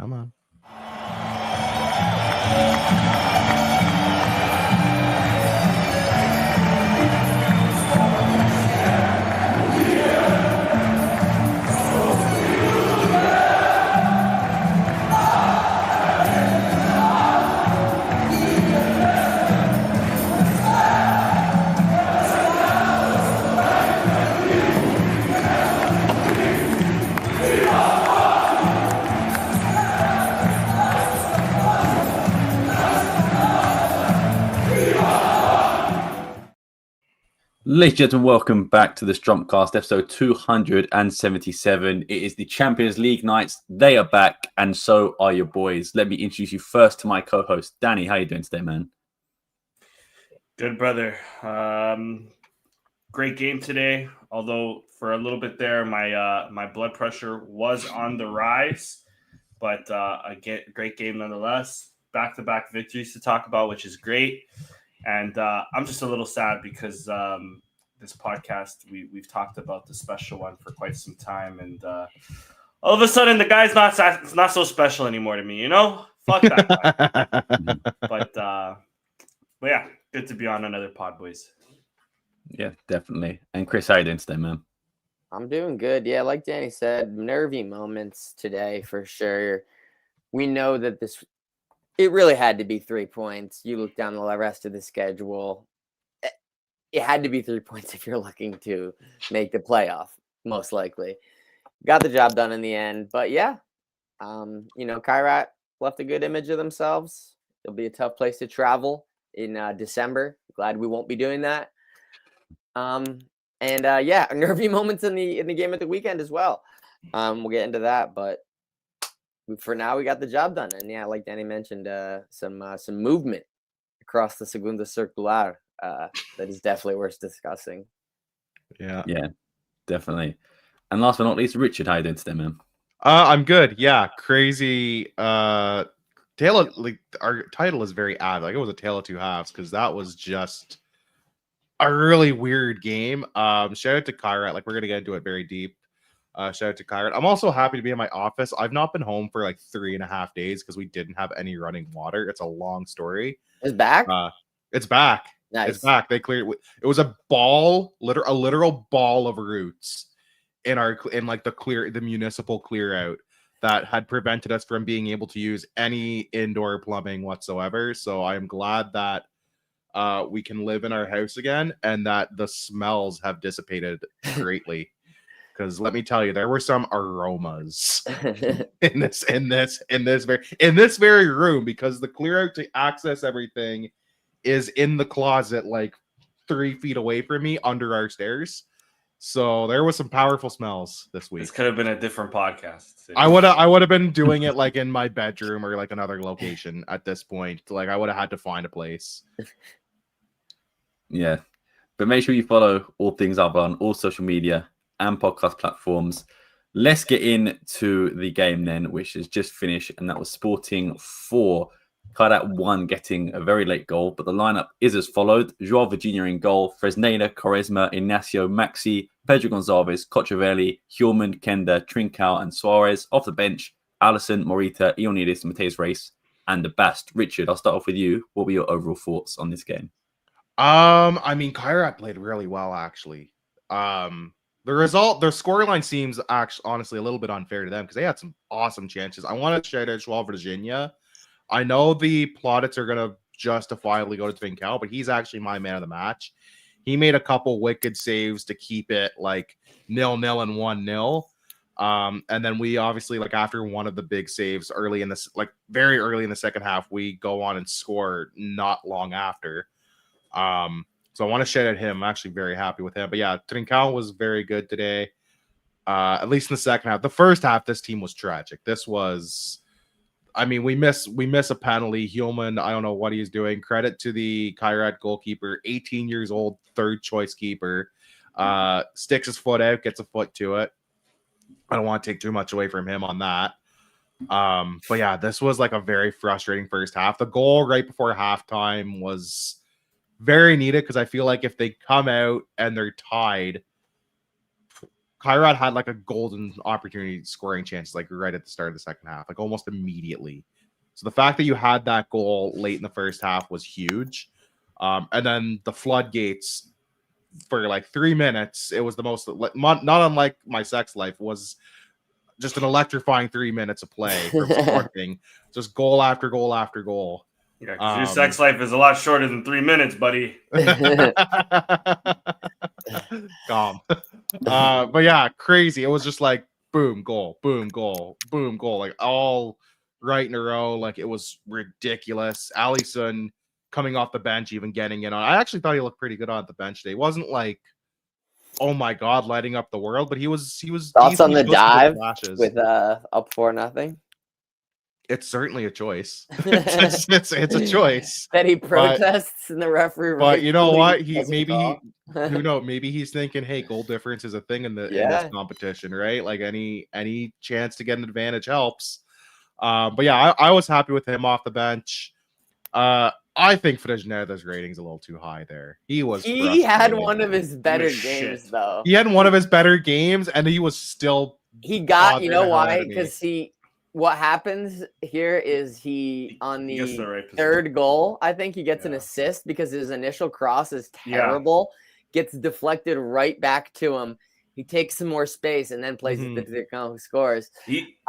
Come on. Ladies and gentlemen, welcome back to the Strompcast, episode 277. It is the Champions League nights. They are back, and so are your boys. Let me introduce you first to my co-host, Danny. How are you doing today, man? Good, brother. Great game today, although for a little bit there, my blood pressure was on the rise, but great game nonetheless. Back-to-back victories to talk about, which is great. And I'm just a little sad because this podcast, we've talked about the special one for quite some time. And all of a sudden, the guy's not so special anymore to me, you know? Fuck that guy. But yeah, good to be on another pod, boys. Yeah, definitely. And Chris, how are you doing today, man? I'm doing good. Yeah, like Danny said, nervy moments today for sure. We know that it really had to be 3 points. You look down the rest of the schedule. It had to be 3 points if you're looking to make the playoff, most likely. Got the job done in the end. But yeah, Kairat left a good image of themselves. It'll be a tough place to travel in December. Glad we won't be doing that. Nervy moments in the game at the weekend as well. We'll get into that, but for now, we got the job done. And yeah, like Danny mentioned, some movement across the Segunda Circular that is definitely worth discussing. Yeah, definitely. And last but not least, Richard, how are you doing today, man? I'm good. Yeah, crazy. Our title is very odd. Like it was a tale of two halves because that was just a really weird game. Shout out to Kairat. Like we're gonna get into it very deep. Shout out to Kairat. I'm also happy to be in my office. I've not been home for like 3.5 days because we didn't have any running water. It's a long story. It's back? It's back. Nice. It's back. They cleared it. Was a literal ball of roots in the municipal clear out that had prevented us from being able to use any indoor plumbing whatsoever. So I am glad that we can live in our house again and that the smells have dissipated greatly. Because let me tell you, there were some aromas in this very room because the clear out to access everything is in the closet like 3 feet away from me under our stairs. So there was some powerful smells this week. This could have been a different podcast. I would have been doing it like in my bedroom or like another location at this point. Like I would have had to find a place. Yeah. But make sure you follow all things Alvalade on all social media and podcast platforms. Let's get into the game then, which has just finished, and that was Sporting 4. Kairat 1 getting a very late goal, but the lineup is as followed. João Virginia in goal, Fresneda, Quaresma, Ignacio, Maxi, Pedro Gonçalves, Cochavelli, Hjulmand, Kenda, Trincao, and Suarez. Off the bench, Alisson, Morita, Ioannidis, Mateus Reis, and the Bast. Richard, I'll start off with you. What were your overall thoughts on this game? Kairat played really well, actually. The scoreline seems honestly a little bit unfair to them because they had some awesome chances. I want to shout out João Virginia. I know the plaudits are going to justifiably go to Trincao, but he's actually my man of the match. He made a couple wicked saves to keep it like 0-0 and 1-0. And then we obviously, like after one of the big saves very early in the second half, we go on and score not long after. So I want to shout out him. I'm actually very happy with him. But yeah, Trincao was very good today. At least in the second half. The first half, this team was tragic. We miss a penalty. Hjulmand, I don't know what he's doing. Credit to the Kairat goalkeeper, 18 years old, third choice keeper. Sticks his foot out, gets a foot to it. I don't want to take too much away from him on that. But yeah, this was like a very frustrating first half. The goal right before halftime was very needed because I feel like if they come out and they're tied, Kairat had like a golden opportunity scoring chance, like right at the start of the second half, like almost immediately. So the fact that you had that goal late in the first half was huge. And then the floodgates for like 3 minutes, it was the most, not unlike my sex life, was just an electrifying 3 minutes of play from Sporting. Just goal after goal after goal. Yeah, because your sex life is a lot shorter than 3 minutes, buddy. Calm. But yeah, crazy. It was just like boom, goal, boom, goal, boom, goal, like all right in a row. Like it was ridiculous. Alisson coming off the bench, even getting in on. I actually thought he looked pretty good on the bench today. He wasn't like, oh my god, lighting up the world, but he was Thoughts on the dive flashes. with up 4-0? It's certainly a choice. it's a choice. That he protests and the referee. But you know what? Who knows? Maybe he's thinking, hey, goal difference is a thing in this competition, right? Like any chance to get an advantage helps. But yeah, I was happy with him off the bench. I think Frejneder's rating's a little too high there. He had one of his better games, though. He had one of his better games, and he was still. He got, you know why? Because what happens here is he on the third goal, I think he gets an assist because his initial cross is terrible, gets deflected right back to him. He takes some more space and then plays it to Trincão, who scores.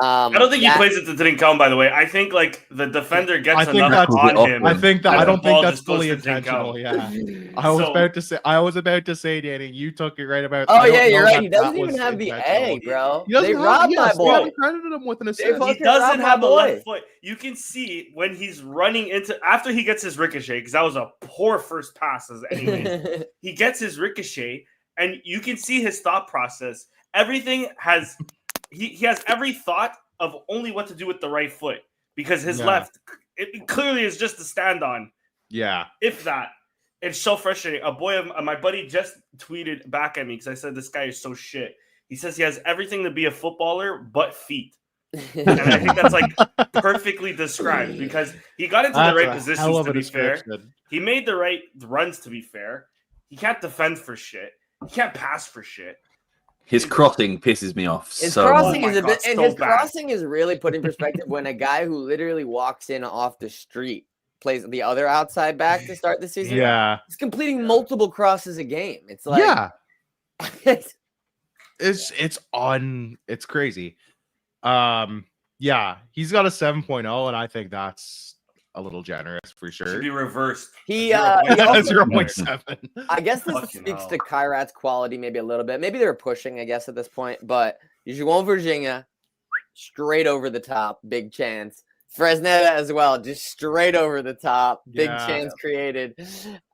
I don't think he plays it to Trincão, by the way. I think like the defender gets enough on him. I don't think that's fully intentional. Yeah. I was about to say, Danny, you took it right about. Oh yeah, you're right. He doesn't even have the A, bro. They robbed my boy. We credited him with an assist. He doesn't have the left foot. You can see when he's running into after he gets his ricochet, because that was a poor first pass as anyways. He gets his ricochet. And you can see his thought process. Everything has he has every thought of only what to do with the right foot because his left it clearly is just to stand on. Yeah, if that, it's so frustrating. My buddy just tweeted back at me because I said this guy is so shit. He says he has everything to be a footballer but feet. And I think that's like perfectly described because he got into the right positions to be fair. He made the right runs to be fair. He can't defend for shit. He can't pass for shit. His crossing pisses me off. His crossing is a bit, and his crossing is really put in perspective when a guy who literally walks in off the street plays the other outside back to start the season. Yeah, he's completing multiple crosses a game. It's like it's crazy. Yeah, he's got a 7.0, and I think that's a little generous for sure. Should be reversed. He 0.7. 0.7. I guess this speaks to Kairat's quality maybe a little bit. Maybe they're pushing, I guess, at this point. But João Virginia, straight over the top, big chance. Fresneda as well, just straight over the top, big chance created.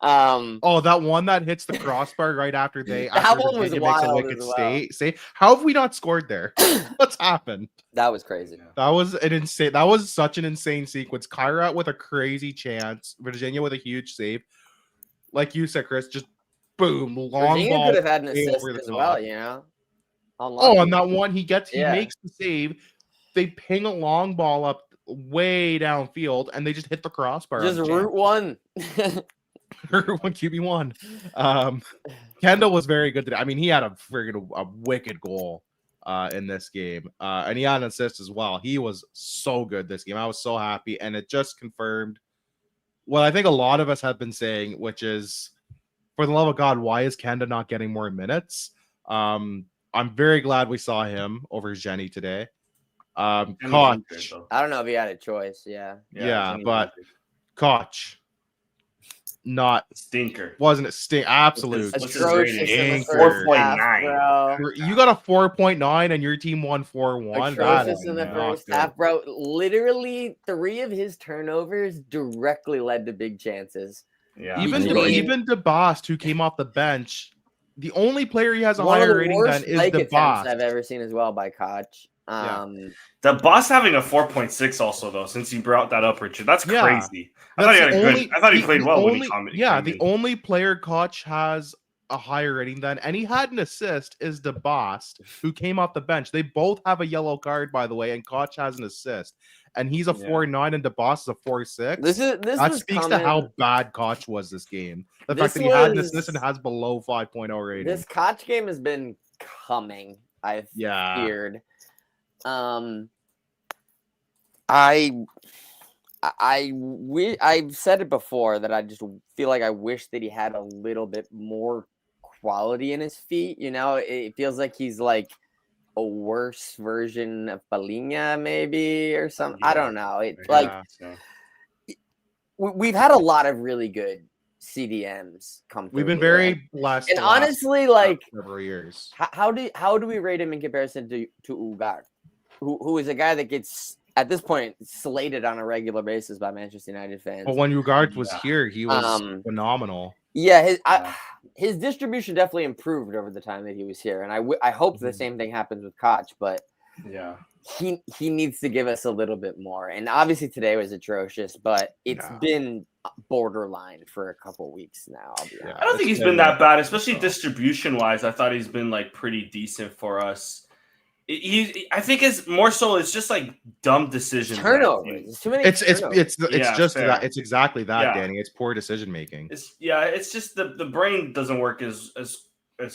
That one that hits the crossbar right after that one was wild as well. Say, how have we not scored there? What's happened? That was crazy. That was such an insane sequence. Kairat with a crazy chance, Virginia with a huge save. Like you said, Chris, just boom, long Virginia ball. Could have had an assist as well, you know. On that one, he makes the save. They ping a long ball up way downfield, and they just hit the crossbar. Just route one. Route one QB1. Kendall was very good today. I mean, he had a wicked goal in this game, and he had an assist as well. He was so good this game. I was so happy, and it just confirmed what I think a lot of us have been saying, which is, for the love of God, why is Kenda not getting more minutes? I'm very glad we saw him over Jenny today. Koch. I don't know if he had a choice. Yeah, but Koch, not stinker. Wasn't it stink? Absolute atrocious. 4.9. You got a 4.9, and your team won 4-1. Atrocious in the first half, bro. Literally, 3 of his turnovers directly led to big chances. Yeah, even DeBost, who came off the bench, the only player he has a higher rating than is DeBost. I've ever seen as well by Koch. The boss having a 4.6 also though, since you brought that up, Richard. That's crazy. I thought he played well when he commented. Yeah, the only player Koch has a higher rating than, and he had an assist, is DeBost, who came off the bench. They both have a yellow card, by the way, and Koch has an assist. And he's a 4.9 and DeBost is a 4.6. That speaks to how bad Koch was this game. The fact that he had an assist and has below 5.0 rating. This Koch game has been coming. I've Yeah. feared. I've said it before that I just feel like I wish that he had a little bit more quality in his feet. You know, it feels like he's like a worse version of Palinha, maybe, or something. I don't know. We've had a lot of really good CDMs come through. We've been here. very blessed. And the last honestly, like several years. how do we rate him in comparison to Ugarte, who is a guy that gets at this point slated on a regular basis by Manchester United fans? But when Ugarte was here, he was phenomenal. Yeah, his distribution definitely improved over the time that he was here, and I hope the same thing happens with Koch, but yeah, he needs to give us a little bit more. And obviously today was atrocious, but it's been borderline for a couple weeks now. I'll be honest. I don't think he's been that bad, especially distribution wise. I thought he's been like pretty decent for us. I think it's more so. It's just like dumb decisions. Turnovers. It's too many. It's just fair. that. It's exactly that, Yeah. Danny. It's poor decision making. It's just the brain doesn't work as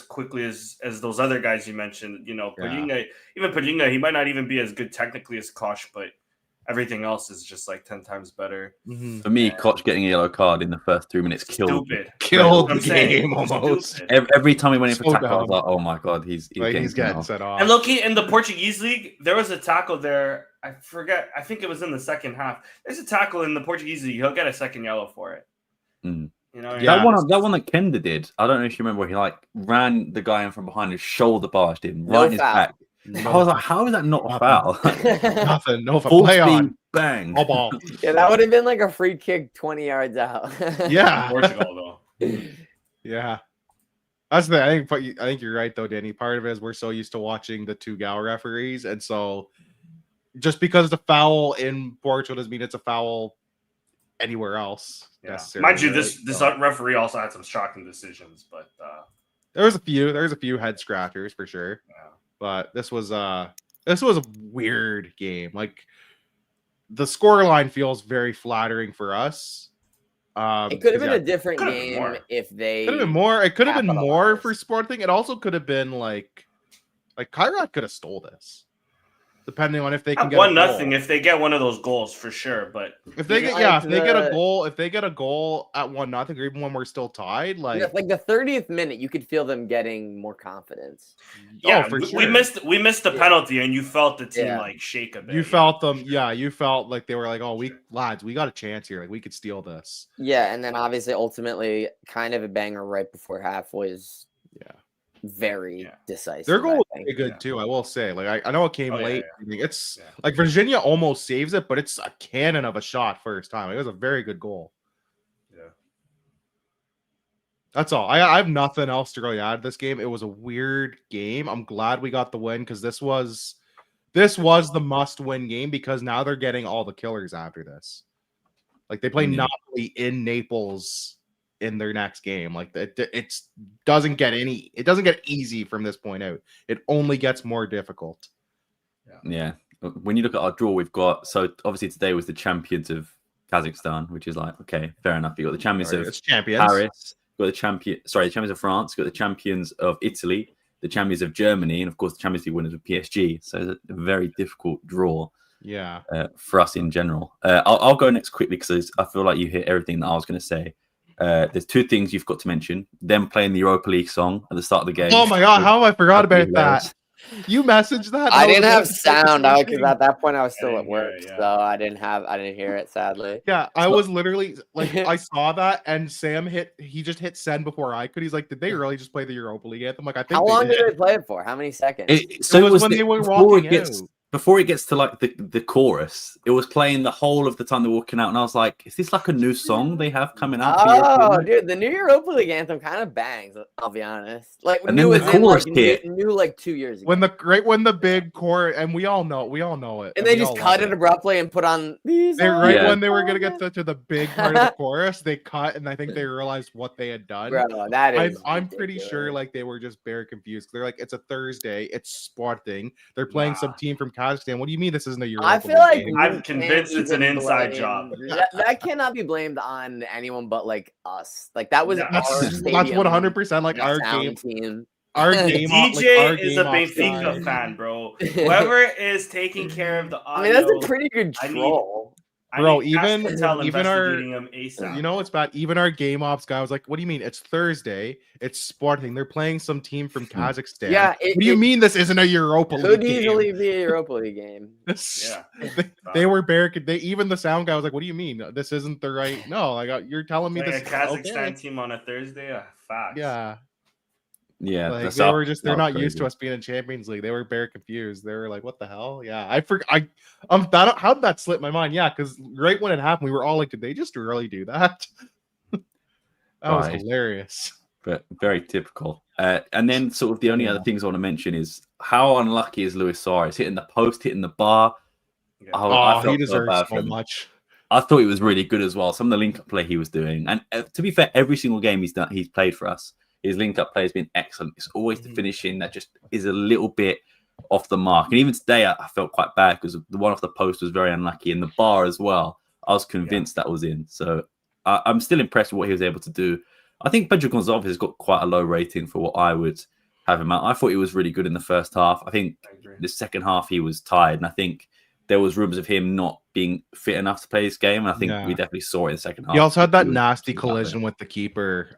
quickly as those other guys you mentioned. You know, Palinha, he might not even be as good technically as Koch, but everything else is just like 10 times better. For me, Koch getting a yellow card in the first 3 minutes killed the game almost. Every time he went in for tackle, I was like, "Oh my god, he's getting set off." And low-key, in the Portuguese league, there was a tackle there. I forget. I think it was in the second half. There's a tackle in the Portuguese league. He'll get a second yellow for it. Mm. You know, that one that Kenda did. I don't know if you remember. He like ran the guy in from behind his shoulder barged him right in his back. I was like, how is that not a foul? Nothing. No foul. Full Play speed, on. bang. All ball. Yeah, that would have been like a free kick 20 yards out. Yeah. Portugal though. Yeah. That's the I think you're right though, Danny. Part of it is we're so used to watching the two gal referees, and so just because the foul in Portugal doesn't mean it's a foul anywhere else. Yeah. Mind you, this referee also had some shocking decisions, but there was a few head scratchers for sure. Yeah. But this was a weird game. Like the scoreline feels very flattering for us. It could have been a different game if they could have been more. It could have been more for Sporting. It also could have been like Kairat could have stole this, depending on if they can get 1-0 if they get one of those goals for sure. But if they get if they get a goal at 1-0 or even when we're still tied, like the 30th minute, you could feel them getting more confidence. Yeah, for sure. we missed the penalty, and you felt the team like shake a bit. You felt them, you felt like they were like, "Oh, we got a chance here. Like we could steal this." Yeah, and then obviously, ultimately, kind of a banger right before half was very decisive. Their goal was very good too. I will say, like I know it came late. It's like Virginia almost saves it, but it's a cannon of a shot first time. It was a very good goal. Yeah, that's all. I have nothing else to really add to this game. It was a weird game. I'm glad we got the win because this was the must-win game because now they're getting all the killers after this. Like they play Napoli in Naples in their next game. Like it doesn't get easy from this point out. It only gets more difficult. Yeah. When you look at our draw, we've got, so obviously today was the champions of Kazakhstan, which is like, okay, fair enough. You got the champions of Paris, you got the champions of France, you got the champions of Italy, the champions of Germany, and of course the Champions League winners of PSG. So it's a very difficult draw. Yeah. For us in general. I'll go next quickly because I feel like you hit everything that I was going to say. There's two things you've got to mention. Them playing the Europa League song at the start of the game. Oh my god, how have I forgot about that? You messaged that? I didn't have sound because at that point I was still at work, so I didn't hear it, sadly. Yeah, I was literally like, I saw that and Sam just hit send before I could. He's like, did they really just play the Europa League anthem? Like, I think. How long did they play it for? How many seconds? It was when they were walking out. Before it gets to like the chorus, it was playing the whole of the time they're walking out, and I was like, "Is this like a new song they have coming out?" Oh, dude, the new Europa League anthem kind of bangs. I'll be honest. Like, and then the chorus new like 2 years ago. When the big chorus, and we all know it, and they just cut it abruptly and put on these. When they were gonna get to the big part of the chorus, they cut, and I think they realized what they had done. Bro, that is. I'm pretty sure like they were just very confused. They're like, it's a Thursday, it's Sporting. They're playing some team from Kazakhstan. What do you mean this isn't a Europa? I feel like game? I'm convinced it's an inside job. That cannot be blamed on anyone but like us. Like that was that's 100% like our game team. our game op, DJ our is a game ops Benfica guy. fan, bro. Whoever is taking care of the I audio, mean, that's a pretty good I need- troll. Bro, I need Pascal even our, investigating him ASAP. you know, it's bad. Even our game ops guy was like, "What do you mean? It's Thursday. It's Sporting. They're playing some team from Kazakhstan. Yeah, what do you mean this isn't a Europa League Could game?" easily be a Europa League game. Yeah. They were barricaded. Even the sound guy was like, "What do you mean? This isn't the right?" No, you're telling me Playing this. a Kazakhstan Okay. team on a Thursday? Facts. Yeah, Yeah, like that's they up- were just—they're that not was used to crazy. us being in Champions League. They were very confused. They were like, "What the hell?" Yeah, how did that slip my mind? Yeah, because right when it happened, we were all like, "Did they just really do that?" That was Right. hilarious. But very typical. And then sort of the only other things I want to mention is how unlucky is Luis Suarez hitting the post, hitting the bar. Yeah. I He felt so deserves bad for so him. much. I thought he was really good as well. Some of the link-up play he was doing, and to be fair, every single game he's played for us, his link-up play has been excellent. It's always the finishing that just is a little bit off the mark. And even today, I felt quite bad because the one off the post was very unlucky, and the bar as well. I was convinced that was in. So I'm still impressed with what he was able to do. I think Pedro Gonçalves has got quite a low rating for what I would have him at. I thought he was really good in the first half. I think the second half he was tired, and I think there was rumors of him not being fit enough to play this game. And I think we definitely saw it in the second half. He also had that was nasty out collision with the keeper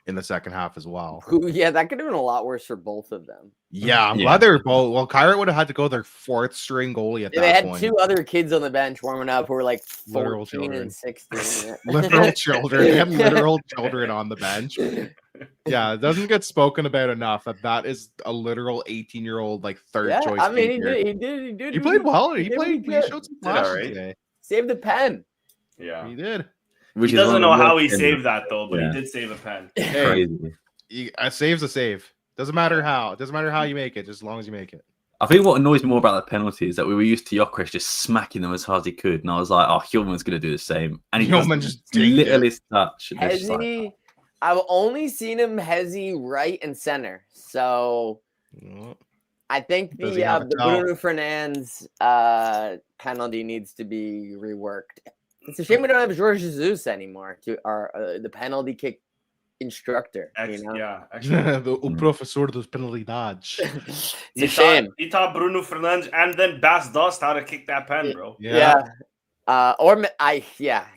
in the second half as well. Yeah, that could have been a lot worse for both of them. Yeah, I'm glad they were both. Well, Kairat would have had to go their fourth string goalie at They that had point. two other kids on the bench warming up who were like 14 Literal children. and 16. Literal children. They had literal children on the bench. Yeah, it doesn't get spoken about enough that is a literal 18-year-old like third choice. I mean, keeper. he did. He played well. He did what played. he He did. showed some Did all flashes right. today. Saved the pen. Yeah. He did. Which He is doesn't one know of the how worst he things. saved that though, but Yeah. he did save a pen. Hey, Crazy. a save's a save. Doesn't matter how. It doesn't matter how you make it, just as long as you make it. I think what annoys me more about the penalty is that we were used to Gyökeres just smacking them as hard as he could, and I was like, "Oh, Hjulman's going to do the same," and he Hjulman just just dinged it. littlest touch. And it's just like, Hezzy, I've only seen him hezzy right and center. So Well, I think Does he have a the towel? Bruno Fernandes penalty needs to be reworked. It's a shame we don't have Jorge Jesus anymore to our the penalty kick instructor. You know? Yeah, actually. o professor dos penalidades. It's a shame. He taught Bruno Fernandes and then Bas Dost how to kick that pen, bro. Yeah.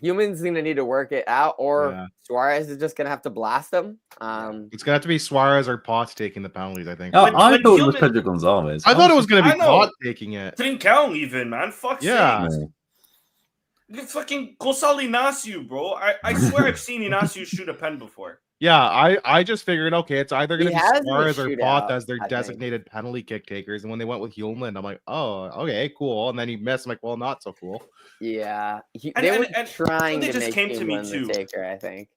Humans gonna need to work it out, or Yeah. Suarez is just gonna have to blast them. It's gonna have to be Suarez or Potts taking the penalties, I think. Oh, When- I when thought it was Hjulman- Pedro Gonçalves. I thought it was gonna I be know. Potts taking it. Trincão even, man. Fuck Yeah. sakes. It's fucking Gonçalo Inácio, bro. I swear I've seen Inácio shoot a pen before. Yeah, I just figured, okay, it's either He gonna has be been a Suarez or Potts shootout, as their I think. designated penalty kick takers. And when they went with Hjulman, I'm like, oh, okay, cool. And then he missed. I'm like, well, not so cool. Yeah, And- they were and trying they to just make came to me England too. the taker. I think.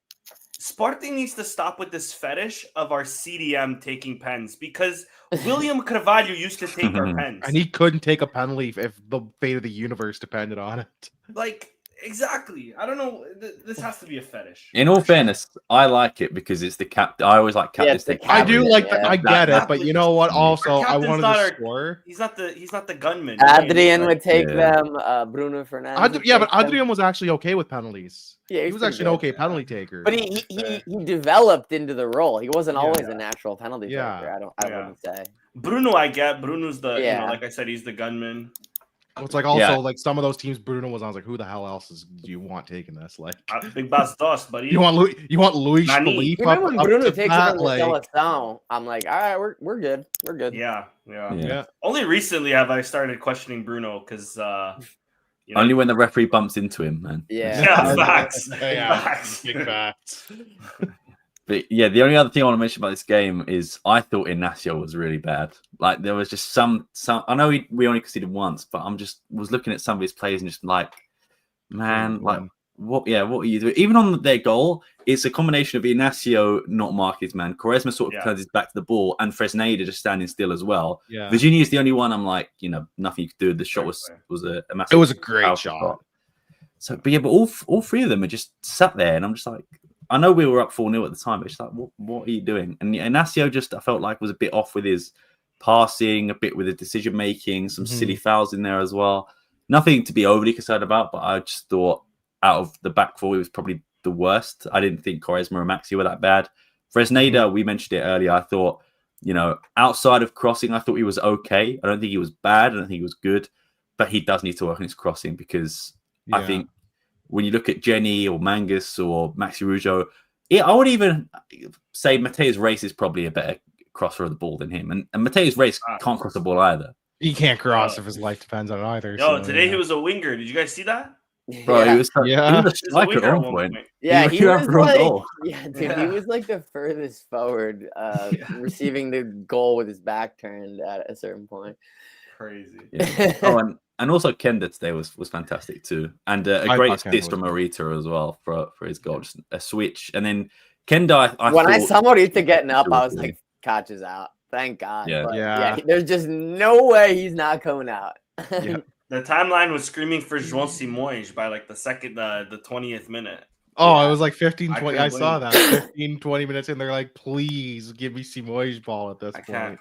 Sporting needs to stop with this fetish of our CDM taking pens because William Carvalho used to take our pens. And he couldn't take a penalty if the fate of the universe depended on it. Like, exactly. I don't know. This has to be a fetish. In all fairness, I like it because it's the cap. I always like captains it's the taking I captain, do penalties. like that. I get it, but you know what? Our Also, I captain's wanted not to our- score. He's not the gunman. Adrian would take Yeah. them. Bruno Fernandes. would Yeah, but take them. Adrian was actually okay with penalties. Yeah, He he's was pretty actually an good. okay penalty taker. But he developed into the role. He wasn't always a natural penalty Yeah. taker. I wouldn't say. Bruno, I get. Bruno's the, Yeah. like I said, he's the gunman. It's like also Yeah. like some of those teams Bruno was on. I was like, who the hell else do you want taking this? Like, Big Bas Dost, buddy. you want Luis Nani. Felipe Even up, when up Bruno to takes bat, it from the like, Seleção, I'm like, all right, we're good. We're good. Yeah. yeah. Only recently have I started questioning Bruno because Only when the referee bumps into him, man. Yeah. Yeah, facts. Yeah, Facts. big facts. But yeah, the only other thing I want to mention about this game is I thought Inácio was really bad. Like there was just some. I know we only conceded once, but was looking at some of his plays and just like, man, like what? Yeah, what are you doing? Even on their goal, it's a combination of Inácio not marking his man, Quaresma sort of turns his back to the ball, and Fresneda just standing still as well. Yeah, Virginia is the only one. I'm like, nothing you could do. The shot was a massive. it was a great powerful shot. So, but yeah, but all three of them are just sat there, and I'm just like, I know we were up 4-0 at the time, but it's like, what are you doing? And Inácio just, I felt like was a bit off with his passing, a bit with his decision making, some silly fouls in there as well. Nothing to be overly concerned about, but I just thought out of the back four, he was probably the worst. I didn't think Quaresma or Maxi were that bad. Fresneda, we mentioned it earlier. I thought, outside of crossing, I thought he was okay. I don't think he was bad. I don't think he was good, but he does need to work on his crossing because I think when you look at Jenny or Mangus or Maxi Rujo, I would even say Mateus Reis is probably a better crosser of the ball than him. And Mateus Reis can't cross the ball either. He can't cross if his life depends on it either. Today he was a winger. Did you guys see that? Bro, he was he was a striker at one point. Yeah, he was like, he was like the furthest forward, receiving the goal with his back turned at a certain point. Crazy. Yeah. And also Kenda today was fantastic too, and a great assist from Morita as well for his goal, just a switch, and then Kenda. I saw Morita getting up, I was like, Koch is out. Thank God. Yeah. There's just no way he's not coming out. Yeah. The timeline was screaming for João Simões by like the 20th minute. Oh, it was like 15, 20. I saw that 15, 20 minutes in. They're like, please give me Simões ball at this point.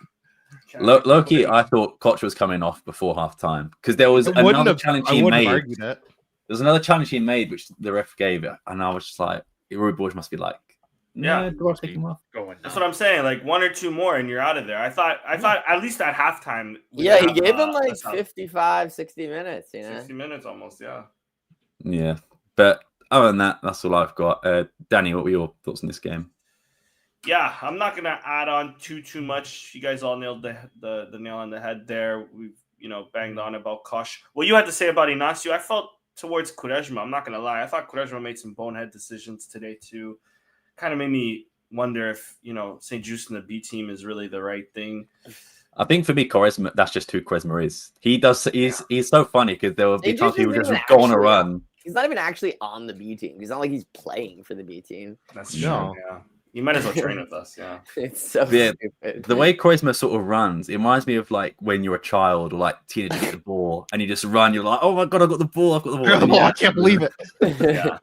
Loki, I thought Koch was coming off before half time because there was another challenge he made. There's another challenge he made which the ref gave it, and I was just like, Rui Borges must be like, do I take him off? That's what I'm saying. Like 1 or 2 more, and you're out of there. I thought at least at halftime. He gave him like 55, 60 minutes. 60 minutes almost. Yeah. Yeah, but other than that, that's all I've got. Danny, what were your thoughts on this game? Yeah, I'm not gonna add on too much. You guys all nailed the nail on the head there. We've banged on about Koch. What you had to say about Inácio, I felt towards Quaresma. I'm not gonna lie. I thought Quaresma made some bonehead decisions today too. Kind of made me wonder if St. Just in the B team is really the right thing. I think for me, Quaresma, that's just who Quaresma is. He's so funny because there will be times he would just go on a run. He's not even actually on the B team. He's not like he's playing for the B team. That's true. Yeah. You might as well train with us, yeah. It's so stupid. The way Quaresma sort of runs, it reminds me of like when you're a child or like teenager get the ball and you just run, you're like, oh my God, I've got the ball. I can't believe it. Yeah.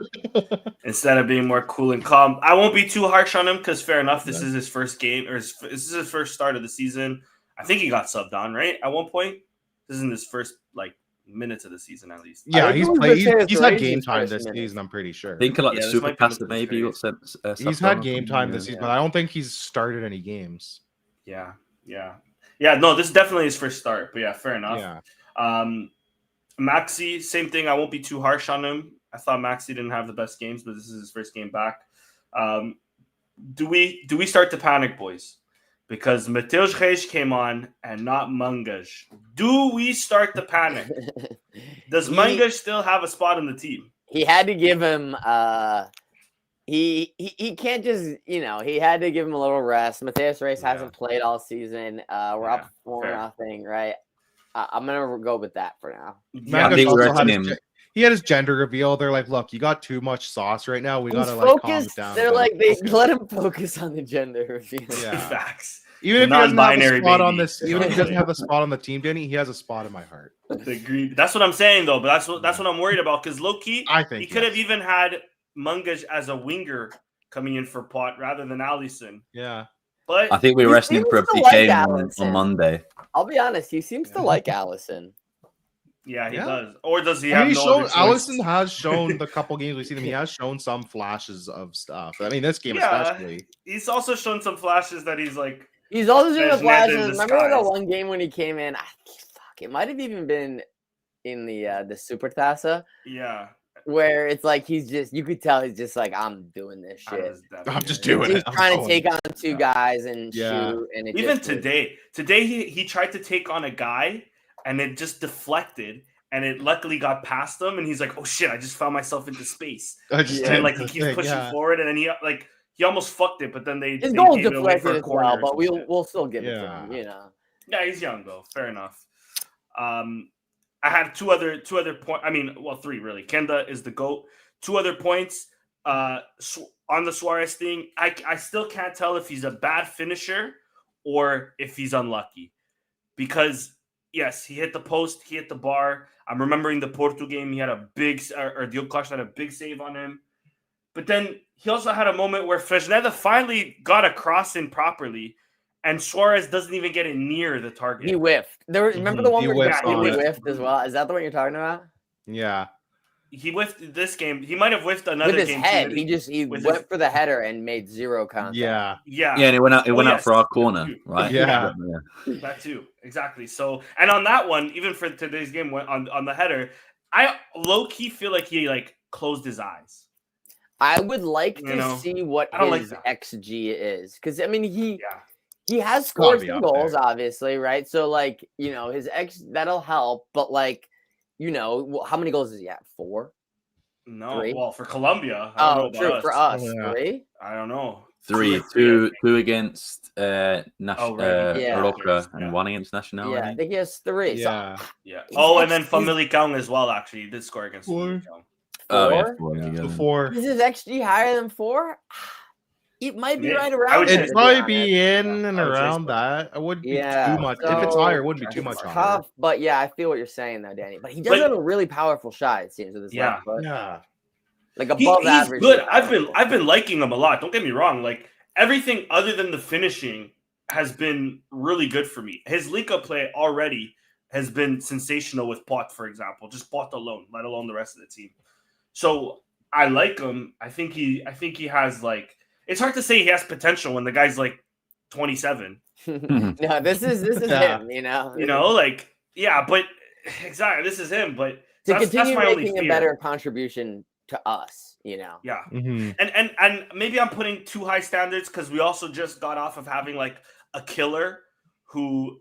Instead of being more cool and calm. I won't be too harsh on him because fair enough, this is his first game, or this is his first start of the season. I think he got subbed on, right? At one point. This isn't his first minutes of the season at least. Yeah, he's had game time this season, I'm pretty sure. I think like the Super Pasta maybe. He's had game time this season, but I don't think he's started any games. Yeah. No, this is definitely his first start, but yeah, fair enough. Yeah. Maxi, same thing. I won't be too harsh on him. I thought Maxi didn't have the best games, but this is his first game back. Do we start to panic, boys? Because Mateus Reis came on and not Mangas. Do we start to panic? Does Mangas still have a spot on the team? He had to give him he can't just he had to give him a little rest. Mateus Reis hasn't played all season. We're up 4-0, right? I'm gonna go with that for now. Yeah, I think we're resting him. He had his gender reveal. They're like, look, you got too much sauce right now. We gotta calm it down. They're like, they let him focus on the gender reveal. Yeah. Facts. Even if he doesn't have a spot on this, even if he doesn't have a spot on the team, Danny, he has a spot in my heart. Agreed. That's what I'm saying though. But that's what I'm worried about because low key, I think he could have even had Mangas as a winger coming in for Pot rather than Allison. Yeah. But I think we're resting him for a big game on Monday. I'll be honest, he seems to like Allison. Yeah, he does. Or does he have Allison has shown the couple games we've seen him. He has shown some flashes of stuff. I mean, this game especially. He's also shown some flashes that he's like. He's also shown the flashes. Remember the one game when he came in? It might have even been in the Super Tassa. Yeah. Where it's like you could tell he's just like, I'm doing this shit. I'm just doing it. He's trying to take on 2 guys and shoot. And even today he tried to take on a guy and it just deflected and it luckily got past him and he's like, oh shit, I just found myself into space. And he keeps pushing forward and then he almost fucked it, but then his goal deflected as well, but we'll still give it to him, Yeah, he's young though. Fair enough. I had two other points. I mean, 3 really. Kenda is the GOAT. 2 other points on the Suarez thing. I still can't tell if he's a bad finisher or if he's unlucky. Because, yes, he hit the post, he hit the bar. I'm remembering the Porto game. He had a big, or Diogo Costa had a big save on him. But then he also had a moment where Fresneda finally got a cross in properly. And Suarez doesn't even get it near the target. He whiffed. Remember the one where he whiffed as well? Is that the one you're talking about? Yeah. he whiffed this game. He might have whiffed another with his game head. too. He with went his- for the header and made zero contact. Yeah. Yeah. Yeah, and it went out. It went out yes, for our that corner, too. right? Yeah. That too, exactly. So, and on that one, even for today's game, on the header, I low key feel like he like closed his eyes. I would like You to know, see what I don't like his that. XG is, because I mean he Yeah. has scored be some up goals, there. obviously, right? So like his that'll help, but like how many goals is he at? 4? No, 3? well, for Colombia, I don't know about true us. for us. Yeah. 3? I don't know. 3, Two, 2 against Red, yeah. Morocco and Yeah. 1 against National. Yeah, I think he has 3. Yeah. Yeah. He's Oh, and then he's- Famalicao as well. Actually, he did score against 4. Famalicao. Oh yeah, 4? 4. Yeah. Yeah. Before Is his XG higher than 4? It might be Maybe. right I around would there. say it'd to probably honest. be in Yeah, and I would say around so. that. It wouldn't be Yeah, too much. If it's so higher, it wouldn't be too it's much It's higher. tough, but yeah, I feel what you're saying though, Danny. But he does But- have a really powerful shot. It seems with his Yeah. left foot, Yeah. like above He's average. good. powerful. I've been liking him a lot. Don't get me wrong. Like everything other than the finishing has been really good for me. His link-up play already has been sensational with Pot, for example. Just Pot alone, let alone the rest of the team. So I like him. I think he has like. It's hard to say he has potential when the guy's like 27. No, this is Yeah. him. You know, Like yeah, but exactly this is him. But to that's continue my only making a fear. better contribution to us. Yeah. Mhm. And maybe I'm putting too high standards because we also just got off of having like a killer who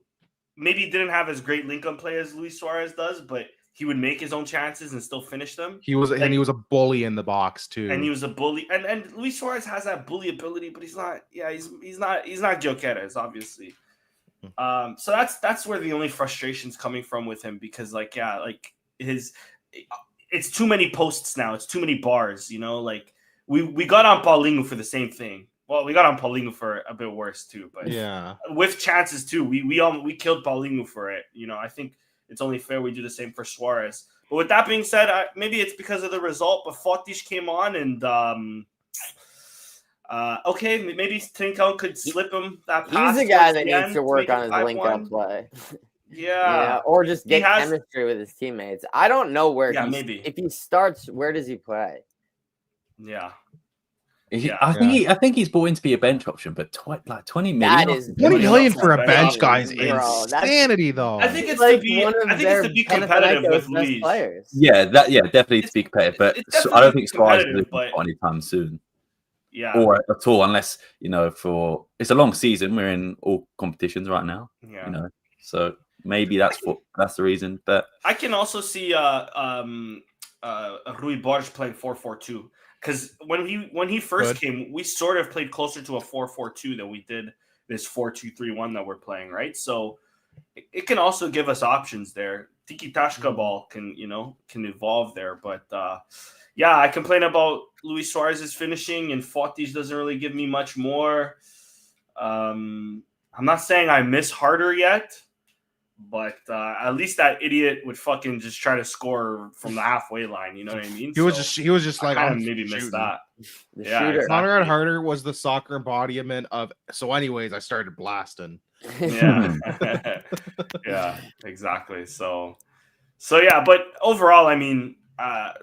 maybe didn't have as great link-up play as Luis Suarez does, but he would make his own chances and still finish them. He was Like- he was a bully in the box too. And he was a bully. And Luis Suarez has that bully ability, but he's not. Yeah, he's not Gil Queiroz, obviously. So that's where the only frustration's coming from with him because like it's too many posts now. It's too many bars. Like we got on Paulinho for the same thing. Well, we got on Paulinho for a bit worse too, but yeah. with chances too. We killed Paulinho for it. I think it's only fair we do the same for Suarez. But with that being said, maybe it's because of the result. But Fortish came on, and okay, maybe Trincão could slip him that pass. he's a guy towards that the needs end to work make it on his link-up 5-1. play. Yeah, or just He get has- chemistry with his teammates. I don't know where. Yeah, maybe. If he starts, where does he play? yeah. I think he's brought in to be a bench option, but 20 million. That is 20 million for a Bro, bench guy is that's- insanity, though. I think it's like to be. one of I think their it's to be competitive with Panathinaikos best Luis. players. Yeah, definitely to be competitive, but it's I don't definitely think Suarez is competitive, looking but- anytime soon, Yeah, or at all, unless for it's a long season. We're in all competitions right now, yeah. so maybe that's the reason. But I can also see Rui Borges playing 4-4-2 because when he first came, we sort of played closer to a 4-4-2 than we did this 4-2-3-1 that we're playing, right? So it can also give us options there. Tiki Tashka ball can evolve there, but yeah, I complain about Luis Suarez's finishing, and Fortish doesn't really give me much more. I'm not saying I miss Harder yet. But at least that idiot would fucking just try to score from the halfway line. You know what I mean? He was just like, I I'm maybe missed shooting. that. The Yeah, shooter. exactly. Conrad Harder was the soccer embodiment of. So, anyways, I started blasting. Yeah, yeah, exactly. So yeah. But overall, I mean,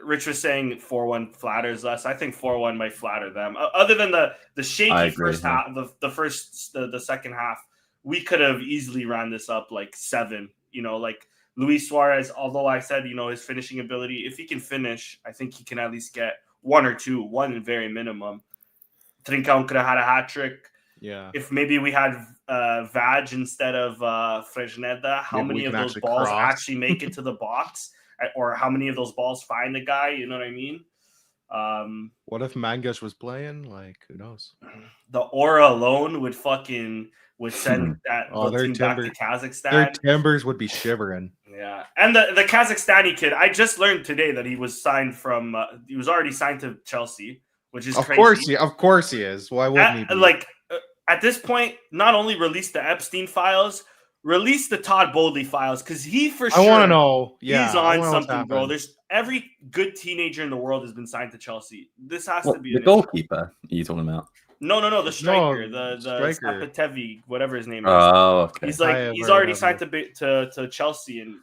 Rich was saying 4-1 flatters us. I think 4-1 might flatter them. Other than the I shaky agree, first yeah. half, the second half, we could have easily ran this up like 7. Like Luis Suarez, although I said, his finishing ability, if he can finish, I think he can at least get 1 or 2, one very minimum. Trincão could have had a hat trick. Yeah. If maybe we had Vag instead of Fresneda, how Maybe we many of can those actually balls cross. actually make it to the box? Or how many of those balls find the guy? You know what I mean? What if Mangush was playing? Like, who knows? The aura alone would send that Oh, whole team back to Their Kazakhstan. timbers would be shivering. Yeah, and the Kazakhstani kid, I just learned today that he was signed from. He was already signed to Chelsea, which is Of crazy. course he is. Why wouldn't he? Be? At this point, not only release the Epstein files, release the Todd Bowley files because he for sure. I want to know. Yeah, he's I on wanna know what's something, bro. happening. There's every good teenager in the world has been signed to Chelsea. This has to be the an issue. goalkeeper are you talking about? No, the striker, the striker. Stapetevi, whatever his name is. Oh, okay. He's I have he's heard already of signed to Chelsea, and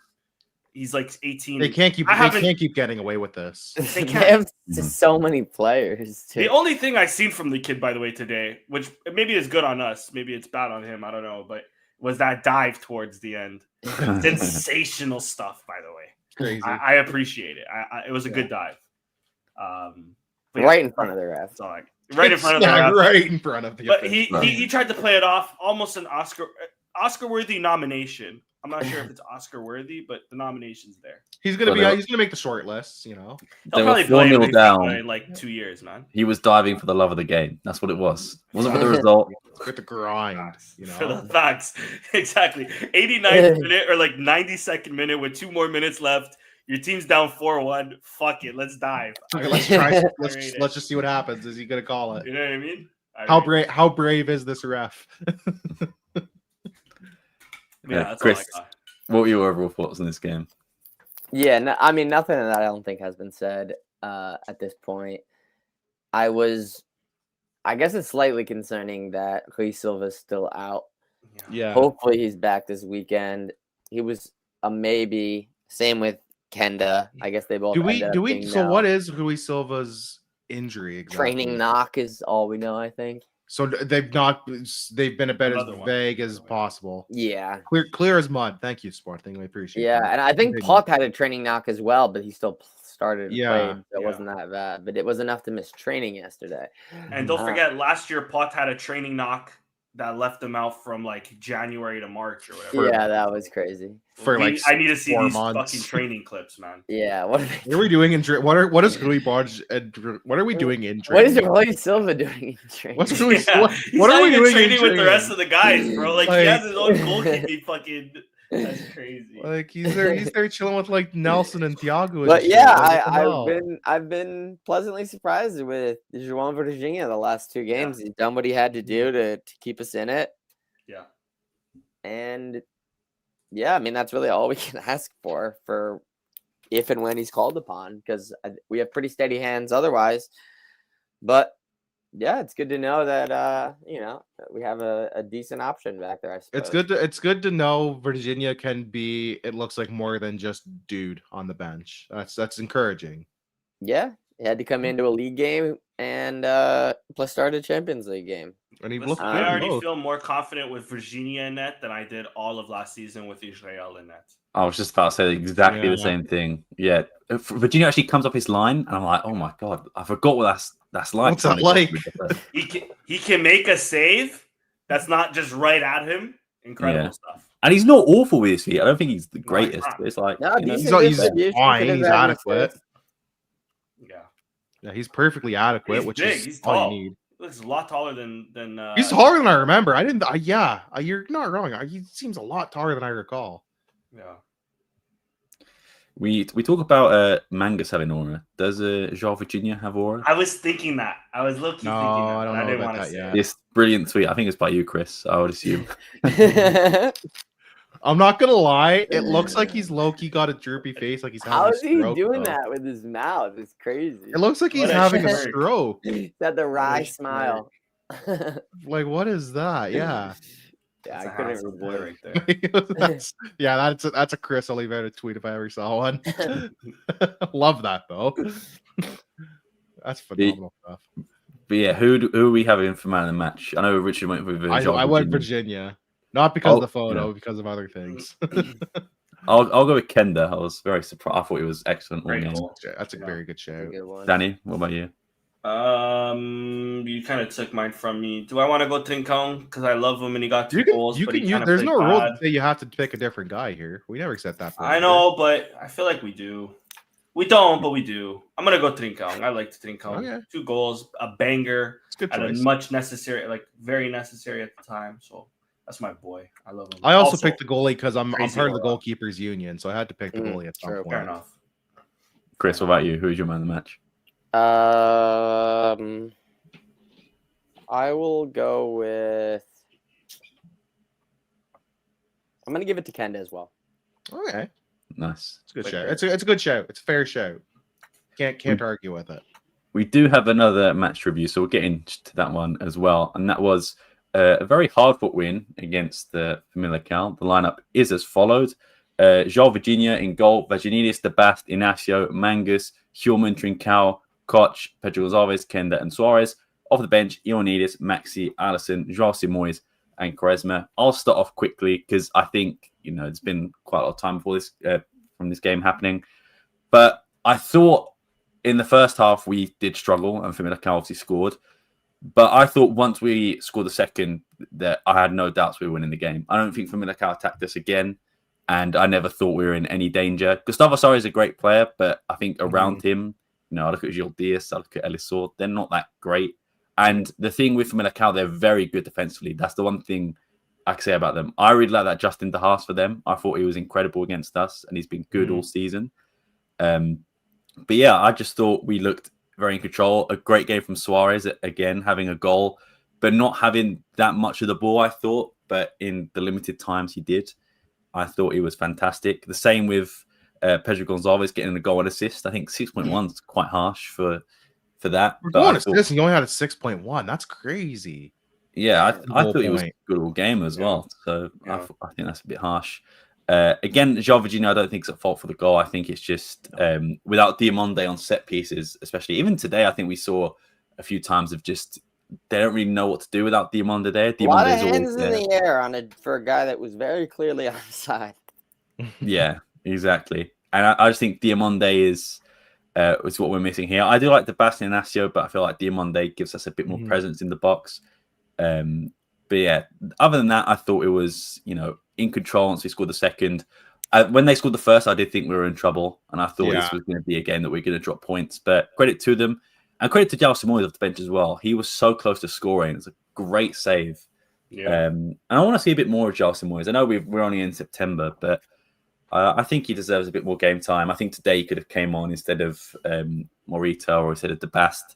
He's like 18. They can't keep getting away with this. They They can't. have just so many players. The Too. only thing I seen from the kid, by the way, today, which maybe is good on us, maybe it's bad on him, I don't know, but was that dive towards the end. Sensational stuff, by the way. Crazy. I appreciate it. It was a good dive. But Right in front of the ref. That's all right in front of the Yeah, ref. right in front of the. But he tried to play it off almost an Oscar-worthy nomination. I'm not sure if it's Oscar-worthy, but the nomination's there. He's gonna make the short list. You know, He'll They probably were play 4-0 down. in like 2 years, man. He was diving for the love of the game. That's what it was. Wasn't for the result. with the grind. You For the know, facts. Exactly. 89th minute or like 92nd minute with 2 more minutes left. Your team's down 4-1. Fuck it. Let's dive. okay, let's try. Let's Let's just see what happens. Is he gonna call it? You know what I mean? How brave is this ref? Yeah, that's Chris, all I got. what were your overall thoughts on this game? Yeah, no, I mean, nothing that I don't think has been said at this point. I guess it's slightly concerning that Luis Silva's still out. Yeah. Hopefully he's back this weekend. He was a maybe. Same with Kenda. I guess they both. Do we? ended up Do we? being So no. what is Luis Silva's injury? Exactly? Training knock is all we know, I think. So they've been about as Another one. vague as possible. Yeah. Clear as mud. Thank you, Sporting. We appreciate it. Yeah, and I think Big Puck had a training knock as well, but he still started and Yeah, played, so it wasn't that bad. But it was enough to miss training yesterday. And don't forget, last year Pot had a training knock that left him out from like January to March or whatever. Yeah, that was crazy. For like I need to see 4 these months. fucking training clips, man. Yeah, what What are we doing in what is Rui Barge what are we doing in what is training? Luis Silva doing in training? What's Rui Yeah, what he's are not we even doing in training with the training? rest of the guys, bro. Like he Like- has his own goalkeeping fucking. That's crazy. Like he's there chilling with like Nelson and Thiago. and But shit. yeah, Like, what the hell? I've been pleasantly surprised with João Virginia the last 2 games. He's done what he had to do to keep us in it. Yeah. And yeah, I mean that's really all we can ask for if and when he's called upon, because we have pretty steady hands otherwise. But yeah, it's good to know that we have a decent option back there. I suppose It's good to know Virginia can be. It looks like more than just dude on the bench. That's encouraging. Yeah, he had to come into a league game and plus start a Champions League game. And he Listen, looked good I in already both. feel more confident with Virginia in net than I did all of last season with Israel in net. I was just about to say exactly the Yeah. same thing. Yeah, Virginia actually comes off his line, and I'm like, oh my god, I forgot what that's like. What's that like? He can make a save that's not just right at him. Incredible Yeah. stuff. And he's not awful with his feet. I don't think he's the No, he's greatest. not. But it's like No, you know, decent he's distribution, fine, could have he's grabbed adequate. assists. Yeah. Yeah, he's perfectly adequate, He's which big, is he's all tall. you need. He looks a lot taller than He's taller than I remember. I didn't. You're not wrong. He seems a lot taller than I recall. Yeah. we talk about Mangus having aura. Does João Virginia have aura? I was thinking that. I was low-key No, thinking that. I don't but know didn't about wanna that say yet. it. This brilliant tweet. I think it's by you, Chris. I would assume. I'm not gonna lie. It looks like he's low key got a droopy face, like he's having How a is he stroke, doing though. that with his mouth? It's crazy. It looks like he's What a having a jerk. stroke. He's got the wry What a smile. Like, what is that? Yeah. Yeah, That's I a couldn't handsome boy resist. right there. that's a Chris Oliveira tweet if I ever saw one. Love that though. That's phenomenal stuff. But yeah, who are we having for man of the match? I know Richard went with I went Virginia, not because of the photo, yeah. because of other things. I'll go with Kenda. I was very surprised. I thought he was excellent all Great game. goal. That's a very good That's a shout. good one. Danny, what about you? You kind of took mine from me. Do I want to go Trincão because I love him and he got 2 You can, goals? you but can he use. kinda There's played no rule bad. to say you have to pick a different guy here. We never said that. I know, but I feel like we do. We don't, but we do. I'm gonna go Trincão. I like Trincão. Okay. 2 goals, a banger, It's a good and a choice. much necessary, like very necessary at the time. So that's my boy. I love him. I also picked the goalie because I'm crazy part of the aura. goalkeepers union, so I had to pick the goalie at some true. point. Fair enough. Chris, what about you? Who's your man of the match? I will go with. I'm gonna give it to Kenda as well. Okay, Nice. it's a good Like shout. that. It's a good shout. It's a fair shout. Can't argue with it. We do have another match review, so we'll get into that one as well. And that was a very hard-fought win against the Famalicao. The lineup is as followed. João Virginia in goal, Vaginidis, De Bast, Inacio, Mangus, Hjulman, Trincao, Koch, Pedro Gonçalves, Kenda, and Suarez. Off the bench, Ioannidis, Maxi, Alisson, João Simoes, and Quaresma. I'll start off quickly because I think, it's been quite a lot of time before this from this game happening. But I thought in the first half we did struggle and Famalicao obviously scored. But I thought once we scored the second that I had no doubts we were winning the game. I don't think Famalicao attacked us again. And I never thought we were in any danger. Gustavo Sari is a great player, but I think around him, I look at Gil Diaz, I look at Elisor, they're not that great. And the thing with Famalicao, they're very good defensively. That's the one thing I can say about them. I really like that Justin De Haas for them. I thought he was incredible against us, and he's been good all season. But yeah, I just thought we looked very in control. A great game from Suarez, again, having a goal, but not having that much of the ball, I thought. But in the limited times he did, I thought he was fantastic. The same with Pedro Gonçalves getting a goal and assist. I think 6.1 is quite harsh for that. We're going assist, he only had a 6.1. That's crazy. Yeah, I thought he was a good all game as well. So I think that's a bit harsh. Again, João Virginia, I don't think it's at fault for the goal. I think it's just without Diamonde on set pieces, especially even today, I think we saw a few times of just they don't really know what to do without Diamonde there. A lot of hands in the air for a guy that was very clearly onside. Yeah, exactly. And I just think Diamonde is what we're missing here. I do like the Sebastian Inacio, but I feel like Diamonde gives us a bit more presence in the box. But yeah, other than that, I thought it was, in control once we scored the second. When they scored the first, I did think we were in trouble, and I thought this was going to be a game that we're going to drop points. But credit to them, and credit to João Simoes off the bench as well. He was so close to scoring. It's a great save. Yeah. And I want to see a bit more of João Simoes. I know we're only in September, but I think he deserves a bit more game time. I think today he could have came on instead of Morita or instead of De Bast.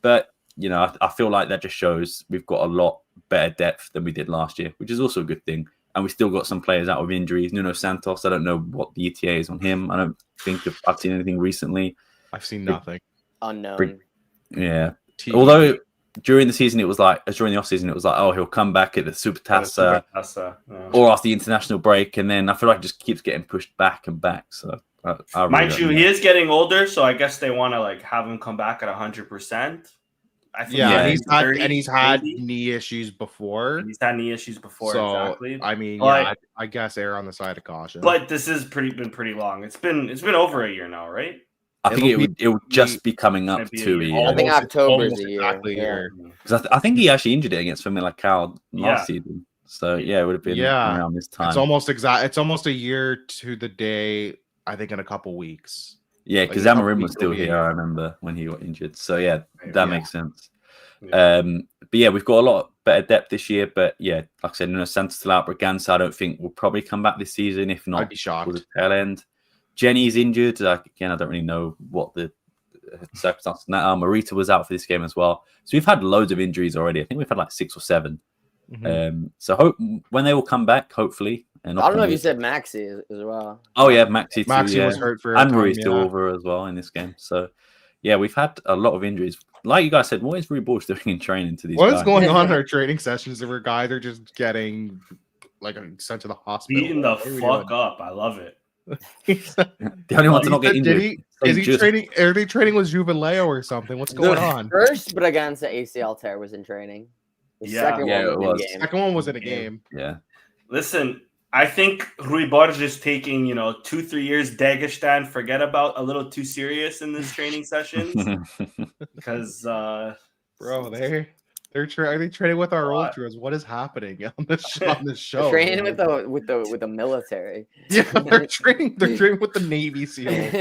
But, I feel like that just shows we've got a lot better depth than we did last year, which is also a good thing. And we still got some players out with injuries. Nuno Santos, I don't know what the ETA is on him. I don't think I've seen anything recently. I've seen nothing. Unknown. Yeah. Although during the season, during the off-season, it was like, oh, he'll come back at the Supertaça or after the international break. And then I feel like it just keeps getting pushed back and back. So mind you, he is getting older. So I guess they want to have him come back at 100%. He's had knee issues before. So, exactly. I mean, I guess err on the side of caution. But this has been pretty long. It's been over a year now, right? I think it would just be coming up to a year. I think October is a year. Exactly a year. Because I think he actually injured it against Famalicao last season. So it would have been around this time. It's almost a year to the day. I think in a couple weeks. Yeah, because Amarim was still here. I remember when he got injured. So that makes sense. Yeah. But yeah, we've got a lot better depth this year. But yeah, like I said, Nuno Santos still out. Bragança, I don't think will probably come back this season. If not, I'd be shocked. The tail end. Jenny's injured. Again, I don't really know what the circumstances on that are. Morita was out for this game as well. So we've had loads of injuries already. I think we've had like 6 or 7. So when they will come back, hopefully. And I don't know if you said Maxi as well. Oh yeah, Maxi too. Maxi was hurt for and Rui's still over as well in this game. So yeah, we've had a lot of injuries. Like you guys said, what is Rui Borges doing in training to these guys? What is going on in our training sessions? There were guys are just getting sent to the hospital. Beating the fuck up. I love it. The only one to not get injured. Is he training? Are they training with Juvenileo or something? What's going on? First Bragança ACL tear was in training. The second one was in a game. Yeah. Listen, I think Rui Borges is taking 2-3 years Dagestan. Forget about a little too serious in this training sessions because bro, are they training with our ultras? What is happening on this show? They're training with the military. Yeah, they're training with the Navy SEALs.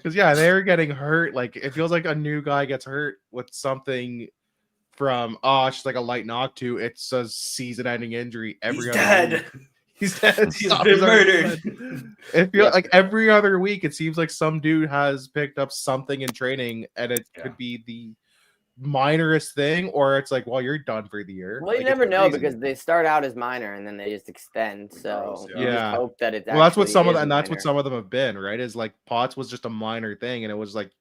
Because they're getting hurt. Like it feels like a new guy gets hurt with something from it's just like a light knock to it's a season-ending injury. He's dead. He's dead. He's been murdered. It feels like every other week it seems like some dude has picked up something in training, and it could be the minorest thing, or it's like, well, you're done for the year. Well, you never know because they start out as minor and then they just extend. So you just hope that it's that's what some of them, and that's what some of them have been, right? Is like Potts was just a minor thing, and it was like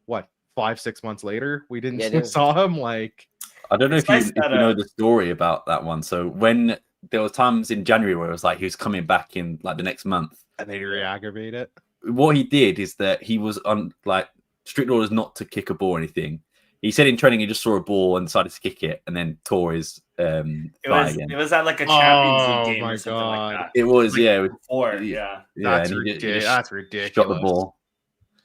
what 5-6 months later we didn't saw him. Like I don't know if you know the story about that one. So when there were times in January where it was like he was coming back in like the next month. And they re-aggravate it. What he did is that he was on like strict orders not to kick a ball or anything. He said in training he just saw a ball and decided to kick it and then tore his thigh again. It was at like a Champions League Oh game my or something like that. It was, Like yeah. Before, yeah. That's, and he just that's ridiculous. shot the ball.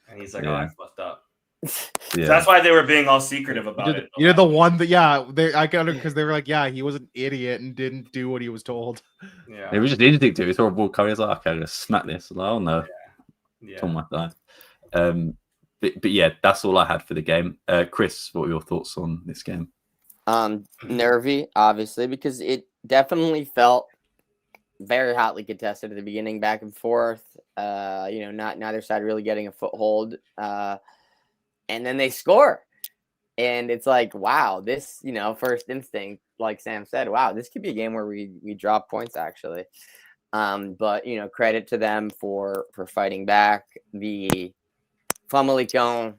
And he's like, Yeah. oh, I fucked up. Yeah. So that's why they were being all secretive about it. You're the one that, I got it because they were like, he was an idiot and didn't do what he was told. Yeah. It was just interesting to. He saw a ball coming. He was like, okay, I'm gonna smack this. Like, oh no, Yeah. tore my thigh. But yeah, that's all I had for the game. Chris, what were your thoughts on this game? Nervy, obviously, because it definitely felt very hotly contested at the beginning, back and forth. Not neither side really getting a foothold. And then they score. And it's like, wow, this, first instinct, like Sam said, wow, this could be a game where we drop points, actually. But credit to them for fighting back. The Famalicao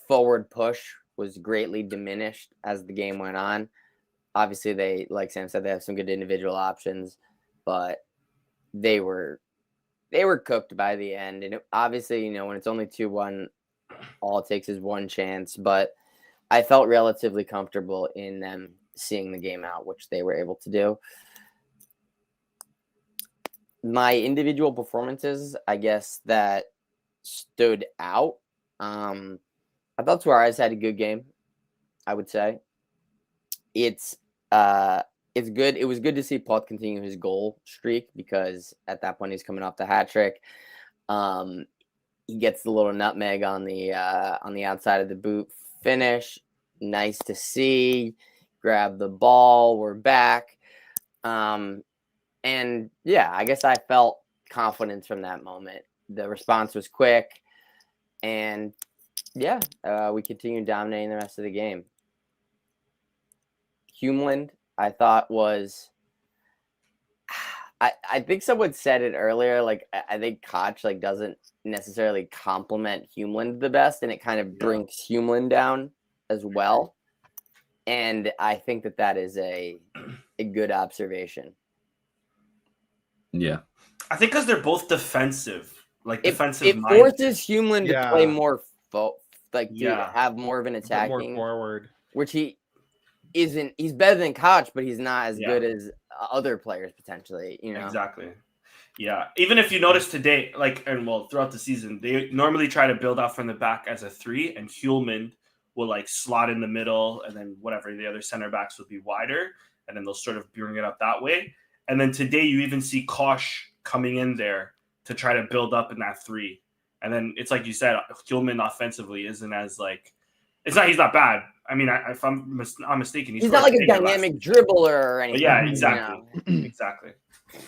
forward push was greatly diminished as the game went on. Obviously, they, like Sam said, they have some good individual options, but they were cooked by the end. And obviously, when it's only 2-1, all it takes is one chance. But I felt relatively comfortable in them seeing the game out, which they were able to do. My individual performances, I guess, that stood out. I thought Suarez had a good game, I would say. It's good. It was good to see Pot continue his goal streak because at that point he's coming off the hat trick. He gets the little nutmeg on the outside of the boot finish. Nice to see. Grab the ball. We're back. And yeah, I guess I felt confidence from that moment. The response was quick, and yeah, we continued dominating the rest of the game. Humeland, I thought was. I think someone said it earlier. Like I think Koch doesn't necessarily compliment Humeland the best, and it kind of brings Humeland down as well. And I think that is a good observation. Yeah, I think because they're both defensive, defensive. It forces Humeland to play more, to have more of an attacking, more forward, which he isn't. He's better than Koch, but he's not as good as other players potentially. Exactly. Yeah, even if you notice today, throughout the season, they normally try to build out from the back as a 3, and Huleman will slot in the middle, and then whatever the other center backs would be wider, and then they'll sort of bring it up that way. And then today you even see Koch coming in there to try to build up in that 3. And then it's like you said, Huleman offensively isn't as he's not bad. I mean, if I'm mistaken, he's not like a dynamic dribbler or anything. But yeah, exactly. Exactly.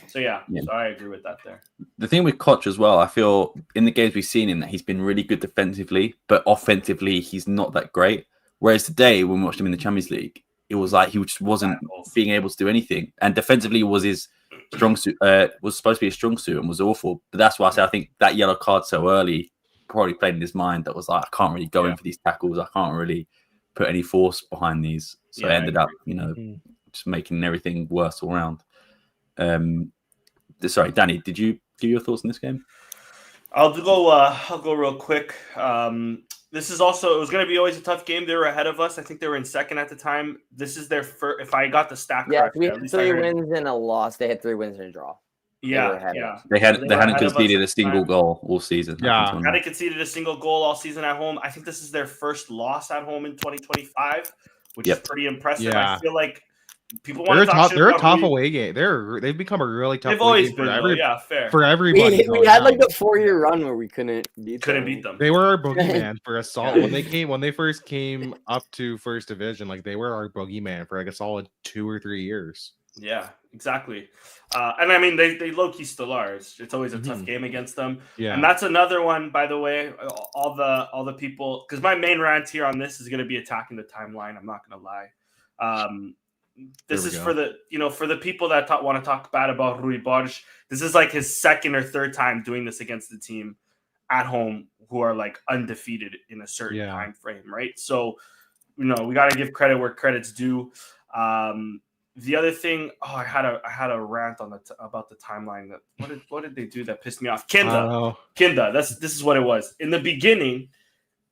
So yeah, so I agree with that there. The thing with Koch as well, I feel in the games we've seen him that he's been really good defensively, but offensively he's not that great. Whereas today, when we watched him in the Champions League, it was like he just wasn't being able to do anything. And defensively was his strong suit, was supposed to be a strong suit and was awful. But that's why I say I think that yellow card so early probably played in his mind that was like, I can't really go in for these tackles. I can't really put any force behind these. So I ended up, just making everything worse all around. Sorry, Danny, did you give your thoughts on this game? I'll go real quick. This is also, it was going to be always a tough game. They were ahead of us. I think they were in second at the time. This is their first, if I got the stack correct. Yeah, we had 3 wins and a loss. They had 3 wins and a draw. They hadn't conceded a single goal all season. Hadn't conceded a single goal all season at home. I think this is their first loss at home in 2025, which is pretty impressive. Yeah. I feel like people want to talk they're a tough away game. They've become a really tough. They've always been fair for everybody. We had a 4-year run where we couldn't beat them. They were our boogeyman for a solid when they first came up to first division. They were our boogeyman for a solid 2 or 3 years. Yeah, exactly. And I mean, they low-key still are. It's always a tough game against them. Yeah. And that's another one, by the way, all the people, because my main rant here on this is going to be attacking the timeline. I'm not going to lie. This is for the people that want to talk bad about Rui Borges. This is his second or third time doing this against the team at home who are undefeated in a certain time frame, right? So, we got to give credit where credit's due. The other thing, I had a rant on about the timeline. What did they do that pissed me off? Kinda. This is what it was. In the beginning,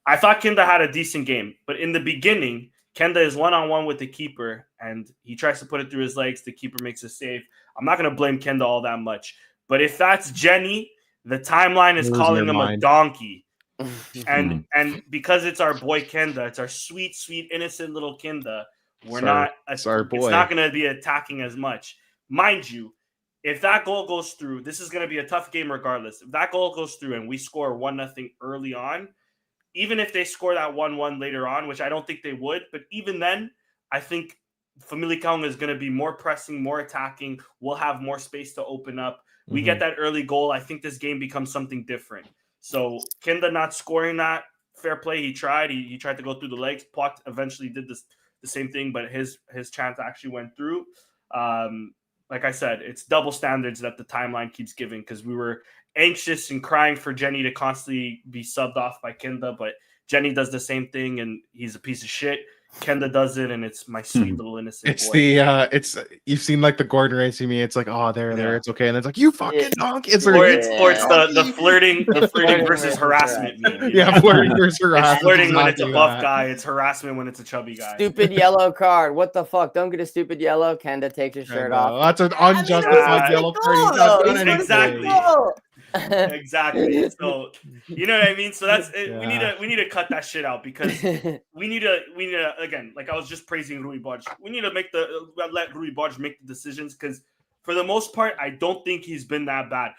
I thought Kinda had a decent game, but in the beginning, Kenda is one-on-one with the keeper, and he tries to put it through his legs. The keeper makes a save. I'm not going to blame Kenda all that much. But if that's Jenny, the timeline is calling him a donkey. and because it's our boy Kenda, it's our sweet, sweet, innocent little Kenda, it's not going to be attacking as much. Mind you, if that goal goes through, this is going to be a tough game regardless. If that goal goes through and we score 1-0 early on, even if they score that 1-1 later on, which I don't think they would, but even then, I think Famalicao is going to be more pressing, more attacking. We'll have more space to open up. We get that early goal. I think this game becomes something different. So Kinda not scoring that, fair play. He tried. He tried to go through the legs. Pot eventually did the same thing, but his chance actually went through. Like I said, it's double standards that the timeline keeps giving because we were anxious and crying for Jenny to constantly be subbed off by Kenda, but Jenny does the same thing and he's a piece of shit. Kenda does it, and it's my sweet little innocent boy. It's you've seen like the Gordon Ramsay me. It's like, there, it's okay, and it's like you fucking donkey. It's the flirting versus harassment meme. Flirting versus harassment. It's flirting when it's a buff guy. It's harassment when it's a chubby guy. Stupid yellow card. What the fuck? Don't get a stupid yellow. Kenda takes his shirt off. That's an unjustified yellow card. Exactly. So you know what I mean. So that's we need to cut that shit out because we need to again, like I was just praising Rui Borges. We need to let Rui Borges make the decisions because for the most part, I don't think he's been that bad.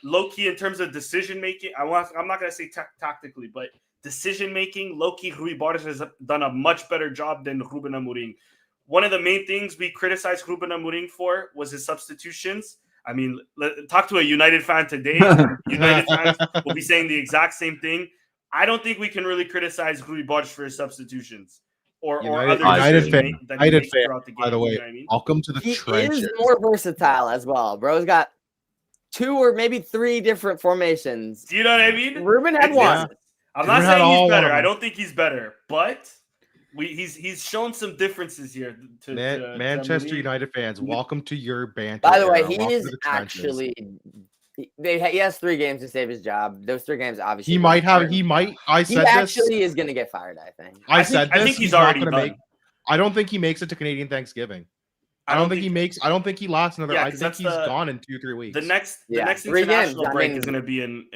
Low key in terms of decision making, I'm not gonna say tactically, but decision making, low key Rui Borges has done a much better job than Ruben Amorim. One of the main things we criticized Ruben Amorim for was his substitutions. I mean, talk to a United fan today. United fans will be saying the exact same thing. I don't think we can really criticize Rui Borges for his substitutions or other United fan. Throughout the game. By the way, you know what I mean? Welcome to the trenches. He is more versatile as well. Bro's got 2 or maybe 3 different formations. Do you know what I mean? Ruben had one. I'm not saying he's better. I don't think he's better, but he's shown some differenses here. Manchester United fans, welcome to your banter. By the way, he has 3 games to save his job. Those 3 games, obviously, he actually is going to get fired. I think. I think he's already done. I don't think he makes it to Canadian Thanksgiving. I don't think he lasts another. I think he's gone in 2-3 weeks. The next international break is going to be in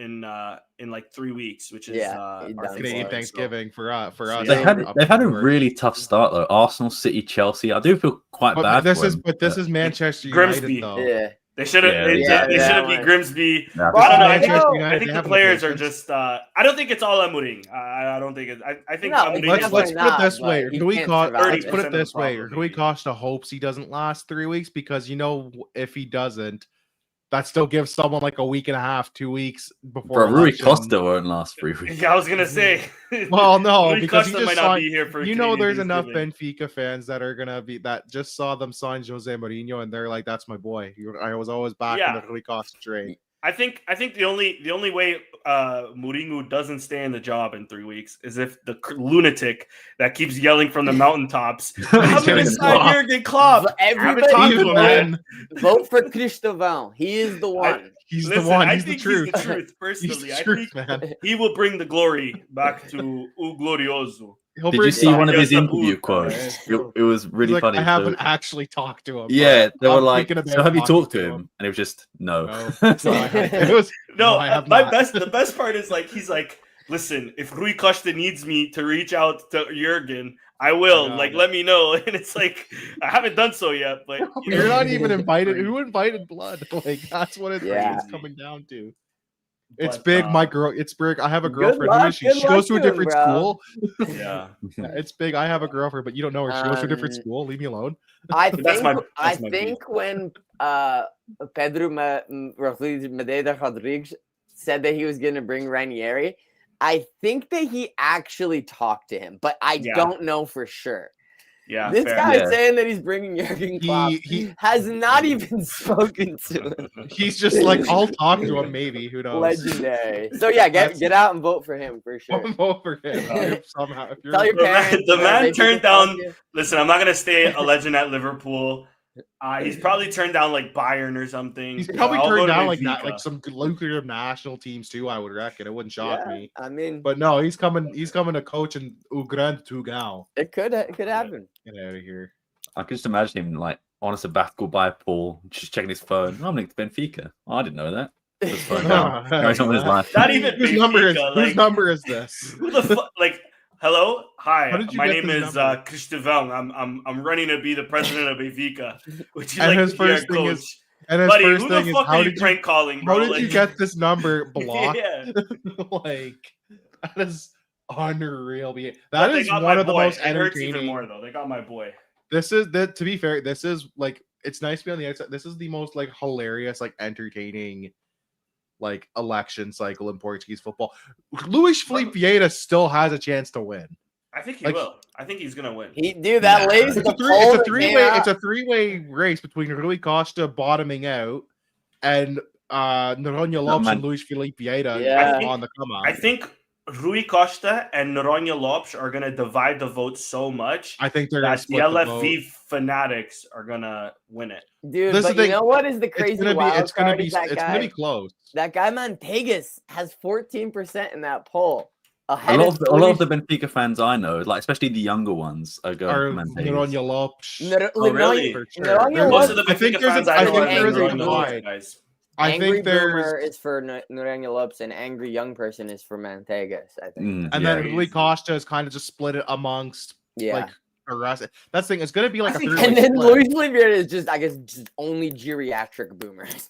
like 3 weeks, which is our Canadian Thanksgiving for us. They've had a really tough start though. Arsenal, City, Chelsea. I do feel quite bad. This is Manchester United though. Yeah. They should have beat Grimsby. Yeah. I don't know. I think the players are just. I don't think it's all Amorim. I don't think it. I think let's put it this way. Let's put it this way. Rui Costa hopes he doesn't last 3 weeks because if he doesn't, that still gives someone like a week and a half, 2 weeks before. Bro, Rui Costa won't last 3 weeks. Yeah, I was gonna say. Well, no, Rui because Costa might not be here for. There's enough Benfica fans that are gonna be that just saw them sign Jose Mourinho and they're like, "That's my boy." I was always back in the Rui Costa train. I think the only way Mourinho doesn't stay in the job in 3 weeks is if the lunatic that keeps yelling from the mountaintops, "I'm going to sign Jurgen Klopp." Everybody vote for Cristóvão. He is the one. He's the one. I think he's the truth. Personally, I think he will bring the glory back to O Glorioso. Did you see one of his interview quotes? It was really funny. I haven't actually talked to him. Yeah, they were like, "So have you talked to him?" And it was just no. The best part is like he's like, "Listen, if Rui Costa needs me to reach out to Jurgen, I will. Let me know." And it's like I haven't done so yet, but you're not even invited. Who invited Blood? Like that's what it's coming down to. It's big. My girl, it's big. I have a girlfriend. She goes to a different school. Yeah, it's big. I have a girlfriend, but you don't know her. She goes to a different school. Leave me alone. I think when Pedro Medeiros Rodrigues said that he was going to bring Ranieri, I think that he actually talked to him, but I don't know for sure. Yeah, this guy is saying that he's bringing Jurgen Klopp. He has not even spoken to him. He's just like, I'll talk to him, maybe. Who knows? Legendary. So yeah, get out and vote for him for sure. Vote for him. Somehow, tell your parents. The man turned down. Listen, I'm not gonna stay a legend at Liverpool. He's probably turned down like Bayern or something. He's So probably I'll go turned to down like Benfica. some lucrative national teams too. I would reckon it wouldn't shock me. I mean, But no, he's coming. He's coming to coach in Ugrand Tugao. it could happen. Get out of here. I can just imagine him like on a sabbatical by a pool, just checking his phone. I'm linked to Benfica. Oh, I didn't know that. Just phone down. Carries on with his life. Not even Whose Benfica, whose number is this? Who the fuck? Like, hello, hi. How did you My get name this is number? Christophe. I'm running to be the president of Benfica. Would you And like his to be our first thing coach? is, and his Buddy, first who thing the is, fuck how are you did you prank calling, bro? how did Like, you get this number blocked? Yeah. Like that is unreal. That But they is got one my of the boy. most It hurts even entertaining. more though. They got my boy. This is that. To be fair, this is like it's nice to be on the outside. This is the most like hilarious, like entertaining, like election cycle in Portuguese football. Luis Felipe Vieira still has a chance to win. I think he Like- will. I think he's gonna win. That lays It's the a poll that three-way. came out. It's a three-way race between Rui Costa bottoming out and Noronha Lopes man. and Luis Felipe Vieira Yeah. on the come up. I think Rui Costa and Noronha Lopes are gonna divide the vote so much I think they're gonna that the split the vote. LFV fanatics are gonna win it. Dude, This is but the you thing. know what is the It's crazy gonna be. wild It's gonna card be. is that It's gonna be guy. close. That guy Mantegas has 14% in that poll. A Ahead lot of of the Benfica fans I know, like especially the younger ones, are going Or for Mantegas. Noronha Lopes. Oh, really? For sure. Noronha There's- Most of the I think Benfica there's fans a- I I know think are there is a Noronha Lopes divide. guys. I Angry think there's. Boomer is for Noronha Lopes, and Angry Young Person is for Mantegas, I think. And Yeah. then Rui Costa is kind of just split it amongst Yeah. like the rest. That's the thing. It's gonna be like I a think- three-way And then split. Luis Felipe is just, I guess, just only geriatric boomers.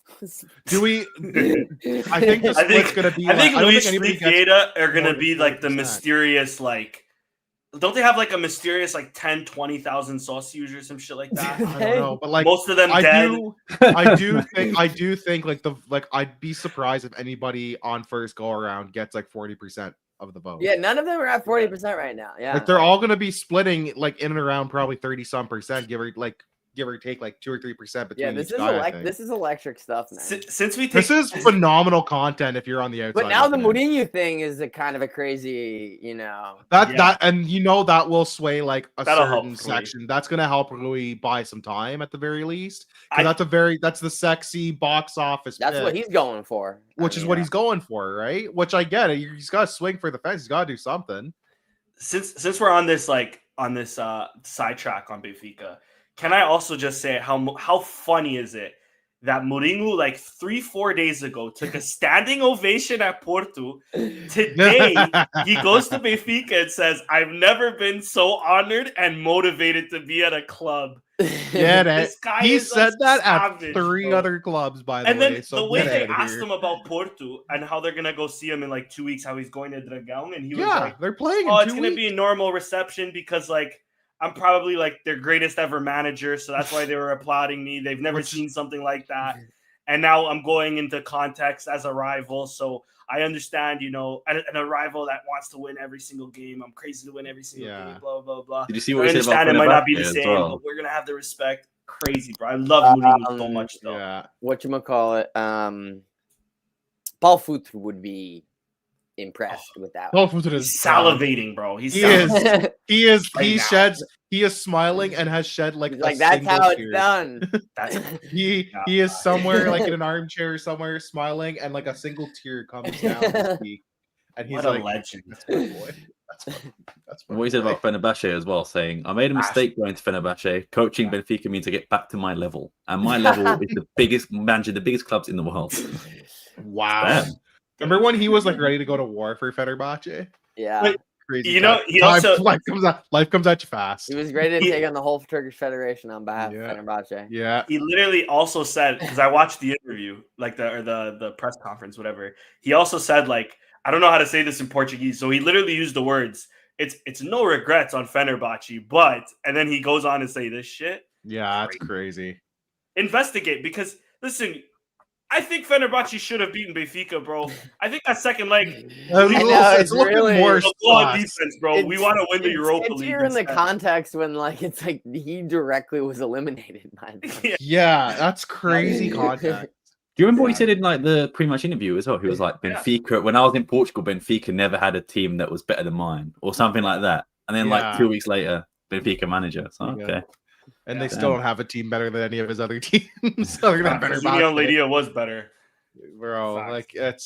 Do we? I think the I think- split's gonna be. I think like, don't Luis anybody Felipe gets- Vieira are more gonna than be like the 40%. mysterious like. Don't they have like a mysterious like 10, 20,000 socios or some shit like that? I don't know, but like Most of them I dead. I do think like I'd be surprised if anybody on first go around gets like 40% of the vote. Yeah, none of them are at 40% right now. Yeah. Like they're all gonna be splitting like in and around probably 30-some%, give or take like 2 or 3% between Yeah, this each is guy, I think. this is electric stuff, man. Since we take This is phenomenal content if you're on the outside. But now the looking in. Mourinho thing is a kind of a crazy, That Yeah. and that will sway like a That'll help certain Rui. section. That's gonna help Rui buy some time at the very least. 'Cause I- that's the sexy box office. that's pick, what he's going for. which is what he's going for, right? Which I get it. He's got to swing for the fence. He's got to do something. since we're on this sidetrack on Benfica, can I also just say how funny is it that Mourinho like 3-4 days ago took a standing ovation at Porto. Today he goes to Benfica and says, "I've never been so honored and motivated to be at a club." Yeah, This guy he is a said that savage, at 3 bro. other clubs, by the And way. then So the way get they outta asked here. him about Porto and how they're gonna go see him in like 2 weeks, how he's going to Dragão, and he was Yeah, like, they're playing. "Oh, in it's 2 gonna weeks. be a normal reception because like I'm probably like their greatest ever manager, so that's why they were applauding me. They've never seen something like that, and now I'm going into context as a rival, so I understand, and a rival that wants to win every single game. I'm crazy to win every single game. Blah blah blah. Did you see I what he said about understand it might not be the Fenerbahce as same, well? but we're gonna have the respect. Crazy, bro. I love Mourinho so much, though. Yeah, Whatchamacallit, Paul Futre would be impressed with that. Paul Futre He's is salivating, bro. He's He is. salivating. He is. Right He now. sheds. He is smiling and has shed like He's a like, that's single how it's tear. done. That's He is somewhere like in an armchair somewhere smiling, and like a single tear comes down his cheek, and he's what a like, legend. "That's my boy. That's my What he said boy." about Fenerbahce as well, saying, I made a mistake going to Fenerbahce. Coaching Benfica means to get back to my level. And my level is the biggest clubs in the world. Wow. Damn. Remember when he was like ready to go to war for Fenerbahce? Yeah. Wait, Crazy. You know, time. he also- life comes at you fast. He was ready to He- take on the whole Turkish Federation on behalf Yeah. of Fenerbahce. Yeah. He literally also said, because I watched the interview, like the press conference, whatever. He also said, like, I don't know how to say this in Portuguese, so he literally used the words, "It's no regrets on Fenerbahce, but," and then he goes on to say this shit. Yeah, that's crazy. Investigate, because listen, I think Fenerbahce should have beaten Benfica, bro. I think that second leg, It's looking really- more the ball sus. defense, bro. We want to win the Europa League. Here in the instead. context when it's like he directly was eliminated by them. Yeah. Yeah, that's crazy contact. Do you remember what he said in like the pre-match interview as well? He was like, Yeah. Benfica, when I was in Portugal, Benfica never had a team that was better than mine, or something like that. And then Yeah. like 2 weeks later, Benfica manager. So, Yeah. okay. And they still don't have a team better than any of his other teams. Other than Union Lydia was better. Bro, Facts. like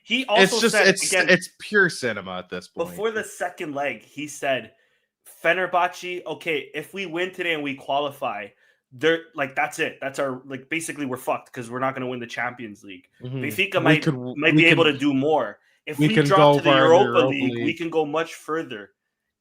he also said it's pure cinema at this point. Before the second leg, he said, Fenerbahce, okay, if we win today and we qualify, they're like that's it. That's our like basically we're fucked because we're not going to win the Champions League. Benfica might be able to do more. If we drop to the Europa League, we can go much further.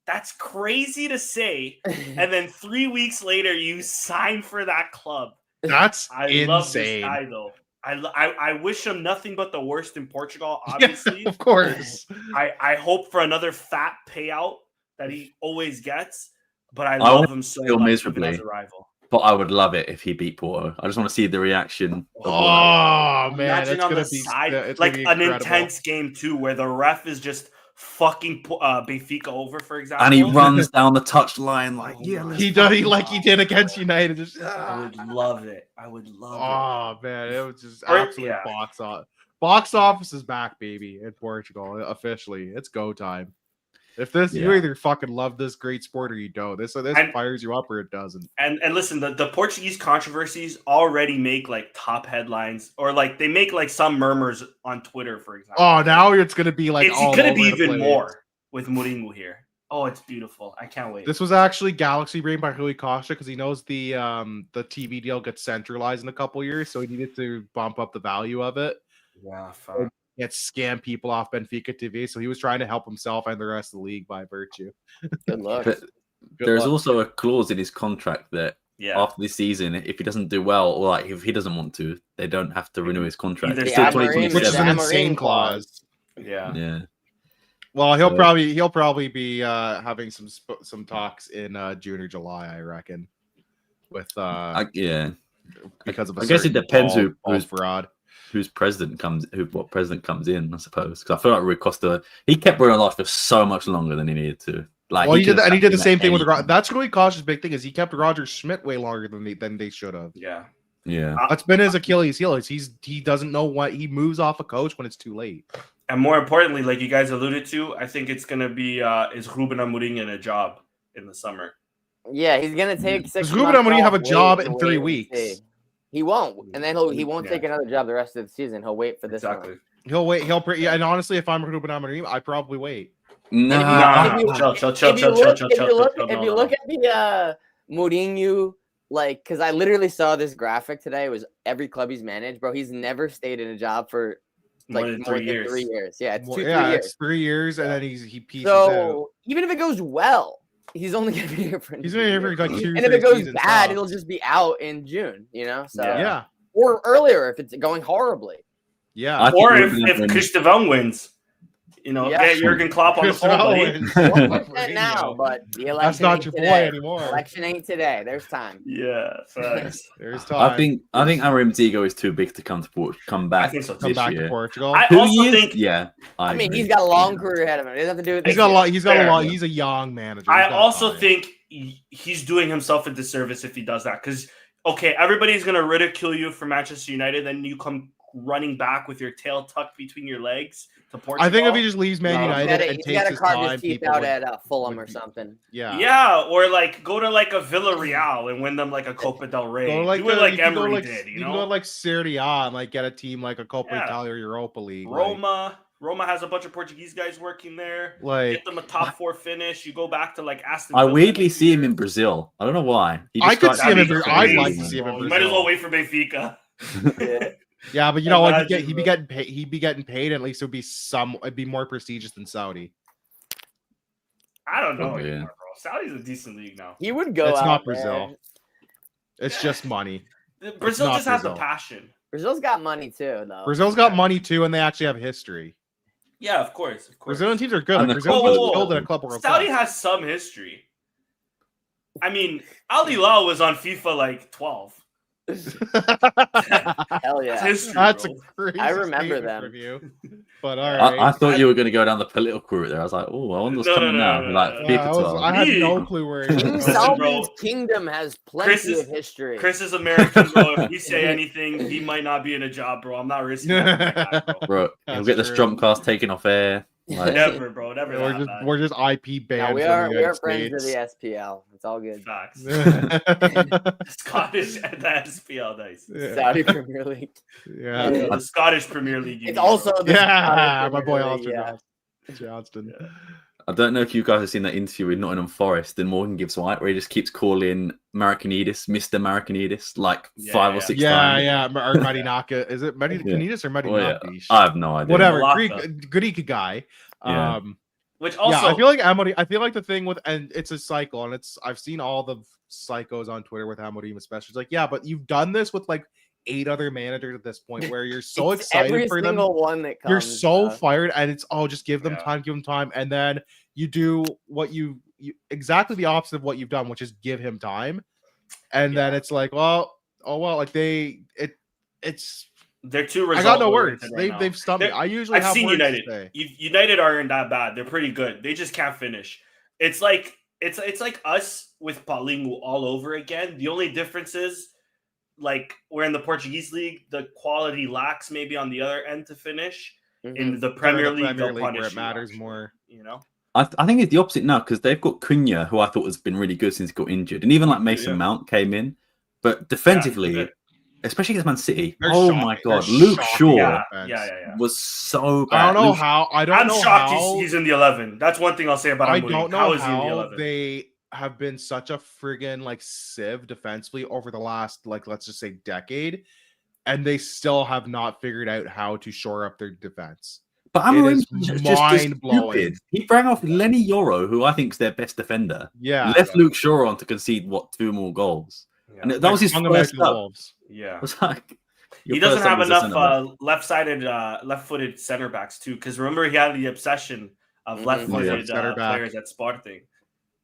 That's crazy to say. And then 3 weeks later, you sign for that club. That's insane. Love this guy though. I wish him nothing but the worst in Portugal, obviously. Yeah, of course. I hope for another fat payout that he always gets, but I love him so much miserably as a rival. But I would love it if he beat Porto. I just want to see the reaction. Oh man, imagine on the side, like an intense game too, where the ref is just fucking Benfica over, for example, and he runs down the touchline like he did against United. Just, I would love it. I would love it. Oh man, it was just absolute box office. Box office is back, baby, in Portugal officially. It's go time. If you either fucking love this great sport or you don't. This fires you up or it doesn't. And listen, the Portuguese controversies already make like top headlines, or like they make like some murmurs on Twitter, for example. Oh, now it's gonna be like it's gonna be even more with Mourinho here. Oh, it's beautiful. I can't wait. This was actually galaxy brain by Rui Costa because he knows the TV deal gets centralized in a couple years, so he needed to bump up the value of it. Yeah, fun. Get scam people off Benfica TV, so he was trying to help himself and the rest of the league by virtue. Good luck. But there's also a clause in his contract that after this season, if he doesn't do well, or like if he doesn't want to, they don't have to renew his contract. Which is an insane clause. Yeah. Well, he'll probably be having some talks in June or July, I reckon. With because of I guess it depends who's fraud. What president comes in, I suppose. Because I feel like Rui Costa, he kept Bruno Lage for so much longer than he needed to. Like, well, he did the same thing with Roger. That's really Costa's big thing is he kept Roger Schmidt way longer than they should have. Yeah. That's been his Achilles heel. He doesn't know what he moves off a coach when it's too late. And more importantly, like you guys alluded to, I think it's gonna be is Ruben Amorim in a job in the summer. Yeah, he's gonna take 6 months. Does Ruben Amorim have a job in 3 weeks? He won't, and then he won't take another job the rest of the season. He'll wait for this. Exactly. He'll wait. And honestly, if I'm Ruben Amorim, I probably wait. Chill. If you look at the Mourinho, like, because I literally saw this graphic today. It was every club he's managed, bro. He's never stayed in a job for like more than 3 years. Yeah, it's 3 years. It's 3 years, and then he pieces out. Even if it goes well, he's only gonna be here for. He's gonna be here for like 2. And if it goes bad, it'll just be out in June. So or earlier if it's going horribly. Yeah, or if Christophe wins. Get Jurgen Klopp on the phone. 1% now, but the election that's not your boy anymore. Election ain't today. There's time. Yeah, thanks. There's time. I think Amorim's ego is too big to come back. I think so. Come back to Portugal. I also think. Yeah, I mean, he's got a long career ahead of him. It doesn't have to do with. He's got a lot. He's got a lot. He's a young manager. I also think he's doing himself a disservice if he does that. Because everybody's gonna ridicule you for Manchester United, then you come running back with your tail tucked between your legs to Portugal. I think if he just leaves Man United and takes his time, his teeth out at Fulham or something. Yeah, or like go to like a Villarreal and win them like a Copa del Rey. Do it like Emery did. You can go like Serie A and like get a team like a Copa Italia or Europa League. Roma has a bunch of Portuguese guys working there. Like, get them a top 4 finish. You go back to like Aston Villa. I weirdly see him in Brazil. I don't know why. I could see him in Brazil. I'd like to see him in Brazil. You might as well wait for Benfica. Yeah, but you know what? He'd be getting paid. He'd be getting paid. At least it'd be more prestigious than Saudi. I don't know anymore, bro. Saudi's a decent league now. He would go. It's not Brazil. It's just money. Brazil just has the passion. Brazil's got money too, though. Brazil's got money too, and they actually have history. Yeah, of course. Brazilian teams are good. Like, Brazil was built at a club World Saudi has some history. I mean, Al Hilal was on FIFA like 12. Hell yeah. That's a crazy I remember them. Review. But all right. I thought you were going to go down the political route there. I was like, oh, I wonder what's coming now. I had no clue where King Salman's kingdom has plenty of history. Chris is American, bro. If we say anything, he might not be in a job, bro. I'm not risking that, bro. He'll get the Strompcast taken off air. Like, Never, bro. Never that bad. We're just IP banned. No, we from are the we are United friends of States. the SPL. It's all good. Facts. Yeah. Scottish and the SPL, nice. Saudi Premier League. Yeah. The Scottish Premier League. you It's mean, also bro. the Yeah, Scottish my boy Premier League, Alistair yeah. Johnston. Yeah. I don't know if you guys have seen that interview with Nottingham Forest and Morgan Gibbs White, where he just keeps calling Maracanides Mr. Maracanides like Yeah, 5 or yeah. 6 Yeah, times. yeah. Or Marinaka. Is it Marinakanides or Well, yeah. Marinakis? I have no idea. Whatever. Malaka. Greek guy. Yeah. Which also, Yeah, I feel like Amorim. I feel like the thing with, and it's a cycle, and I've seen all the psychos on Twitter with Amorim, especially. It's like, yeah, but you've done this with like 8 other managers at this point, where you're so It's excited every for them. single one that comes. You're so fired, and it's just give them Yeah. time, and then you do what you exactly the opposite of what you've done, which is give him time, and then it's like, like it's. they're too. I got no words. result-oriented right now. They've stumped me. I usually I've have seen words to United. say. United aren't that bad. They're pretty good. They just can't finish. It's like like us with Paulinho all over again. The only difference is, like, we're in the Portuguese league. The quality lacks maybe on the other end to finish. In the Premier League, they'll punish where it you, matters actually, more. You know. I think it's the opposite now because they've got Cunha, who I thought has been really good since he got injured, and even like Mason Mount came in, but defensively, especially against Man City, my god, Luke Shaw was so bad. I don't know how. I'm shocked he's in the 11. That's one thing I'll say about him. I don't know how is he in the 11? they have been such a friggin' like sieve defensively over the last, like, let's just say decade, and they still have not figured out how to shore up their defense. But Amorim's just mind-blowing. He brought off Lenny Yoro, who I think is their best defender. Yeah, left Luke Shaw on to concede 2 more goals, and that was his first up. Yeah, it was like he doesn't have enough left-footed center backs too. Because remember, he had the obsession of left-footed players at Sporting.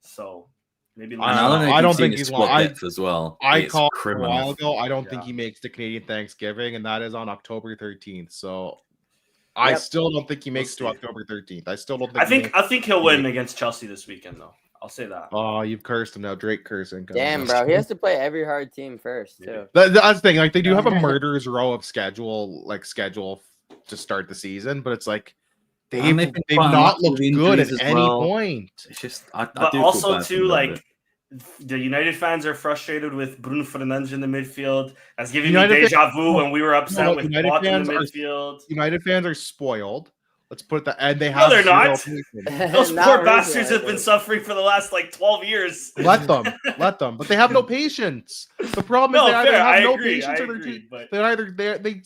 So maybe I don't think he's one. As well. I called a while ago. I don't think he makes the Canadian Thanksgiving, and that is on October 13th. So. I still don't think he makes to October 13th. I still don't think. I think he'll win against Chelsea this weekend, though. I'll say that. Oh, you've cursed him now. Drake cursing. Damn, bro. He has to play every hard team first, too. That's the thing. Like, they do have a murderer's row of schedule to start the season, but it's like they've not looked good at any point. It's just, but also too, like, the United fans are frustrated with Bruno Fernandes in the midfield. That's giving me deja vu when we were upset with Watt in the midfield. United fans are spoiled. Let's put that. And they have. No, they're not. Those poor bastards have been suffering for the last 12 years. Let them. But they have no patience. The problem is they either have no patience or they're either they.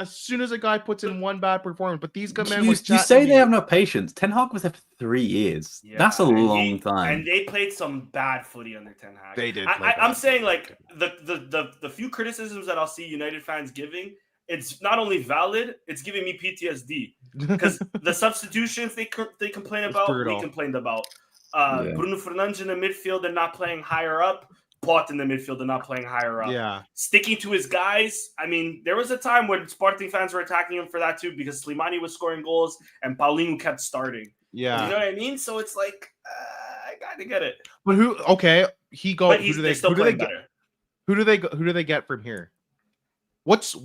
As soon as a guy puts in one bad performance, but these good men. You say they have no patience. Ten Hag was there for 3 years. Yeah, that's a long time. And they played some bad footy under Ten Hag. They did. I'm saying, like, the few criticisms that I'll see United fans giving, it's not only valid, it's giving me PTSD. Because the substitutions they complain about, we complained about. Bruno Fernandes in the midfield and not playing higher up. Pot in the midfield and not playing higher up. Yeah. Sticking to his guys. I mean, there was a time when Sporting fans were attacking him for that too because Slimani was scoring goals and Paulinho kept starting. Yeah. You know what I mean? So it's like, I got to get it. But who do they get from here? What's as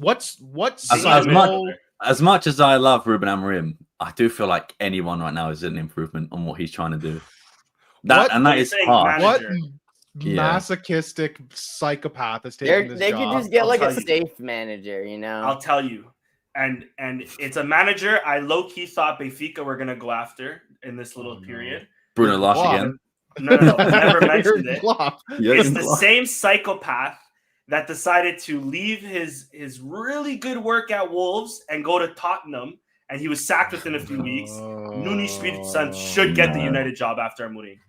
much as I love Ruben Amorim, I do feel like anyone right now is an improvement on what he's trying to do. That is hard. Manager. What masochistic psychopath is taking this They job? could just get a safe manager, you know. I'll tell you, and it's a manager I low key thought Benfica were gonna go after in this little period. Bruno Lage again. No, I never mentioned it. It's the same psychopath that decided to leave his really good work at Wolves and go to Tottenham, and he was sacked within a few weeks. Nuni Espírito Santo should get the United job after Amorim.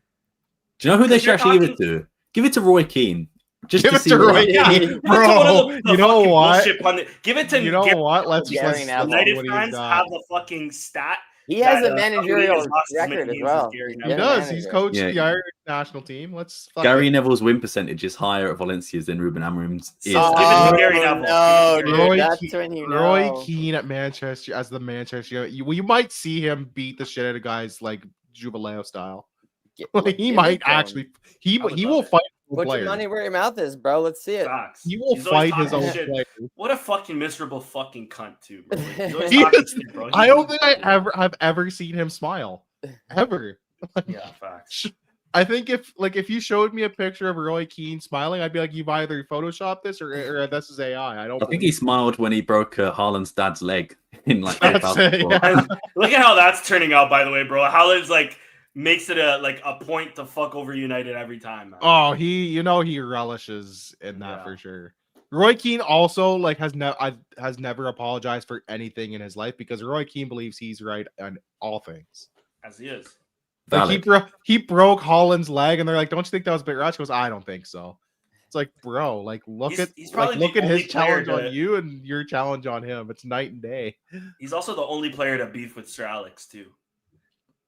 Do you know who they should actually give it to? Give it to Roy Keane. Just give it to Roy Keane, bro. You know what? Give it to what? Let's United fans have the fucking stat. He has a managerial record as well. He does. He's coached the Irish national team. Gary Neville's win percentage is higher at Valencia's than Ruben Amorim's is. Gary Neville. No, dude, Roy Keane at Manchester as the Manchester. You might see him beat the shit out of guys like Jubileo style. He might actually. He will fight Put your money where your mouth is, bro. Let's see it. Facts. He will He's always fight his talking own shit. players. What a fucking miserable fucking cunt, too, bro. Like, he's always He talking is- shit, bro. I don't think I've ever seen him smile. Ever. Yeah, facts. I think if you showed me a picture of Roy Keane smiling, I'd be like, you've either photoshopped this or this is AI. I think he smiled when he broke Haaland's dad's leg in like That's it, 2004. yeah. Look at how that's turning out, by the way, bro. Haaland's like makes it a point to fuck over United every time, man. Oh, he relishes in that for sure. Roy Keane also like has never apologized for anything in his life because Roy Keane believes he's right on all things. As he is. Like he broke Holland's leg, and they're like, "Don't you think that was a bit rash?" He goes, "I don't think so." It's like, bro, like look at his challenge on you and your challenge on him. It's night and day. He's also the only player to beef with Sir Alex too.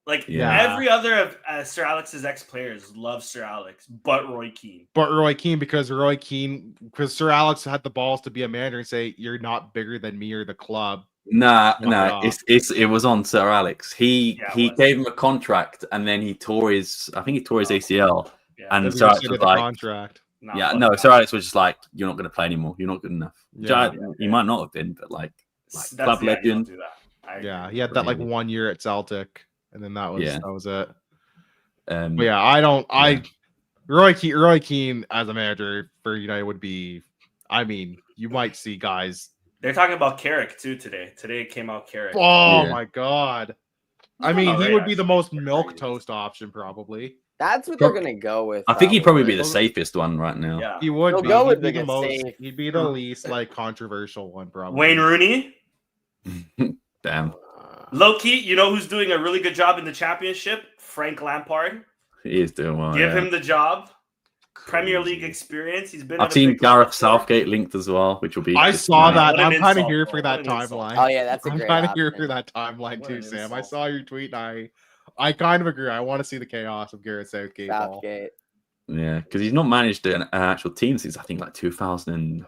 Like Yeah. every other of Sir Alex's ex-players love Sir Alex, but Roy Keane. Because Sir Alex had the balls to be a manager and say, "You're not bigger than me or the club." Nah. It was on Sir Alex. He gave him a contract and then he tore his ACL. Yeah. And Sir Sir Alex Alex was the like, contract. Sir Alex was just like, "You're not going to play anymore. You're not good enough." Yeah. He might not have been, but like club Yeah, you don't legend. do that. Yeah, he had that like 1 year at Celtic, and then that was it. But yeah, Roy Keane as a manager for United would be. I mean, you might see guys. They're talking about Carrick too today. Today it came out Carrick. Oh my god! I mean, he would be the most actually. milk toast option probably. That's what they're gonna go with. I think he'd probably be the safest one right now. Yeah. He would He'll be. go He'd with be the the most. safe. He'd be the least like controversial one probably. Wayne Rooney. Damn. Low key, you know who's doing a really good job in the championship? Frank Lampard. He is doing well. Give him the job. Premier League experience. He's been. I've seen Gareth Southgate linked as well, which will be. I saw that. What an I'm kind of insult, here bro. for that What an insult. timeline. Oh yeah, that's a I'm great. kind of here option. for that timeline What too, an Sam. I insult. saw your tweet. And I kind of agree. I want to see the chaos of Gareth Southgate. ball. Southgate. Yeah, because he's not managed an actual team since I think like 2000.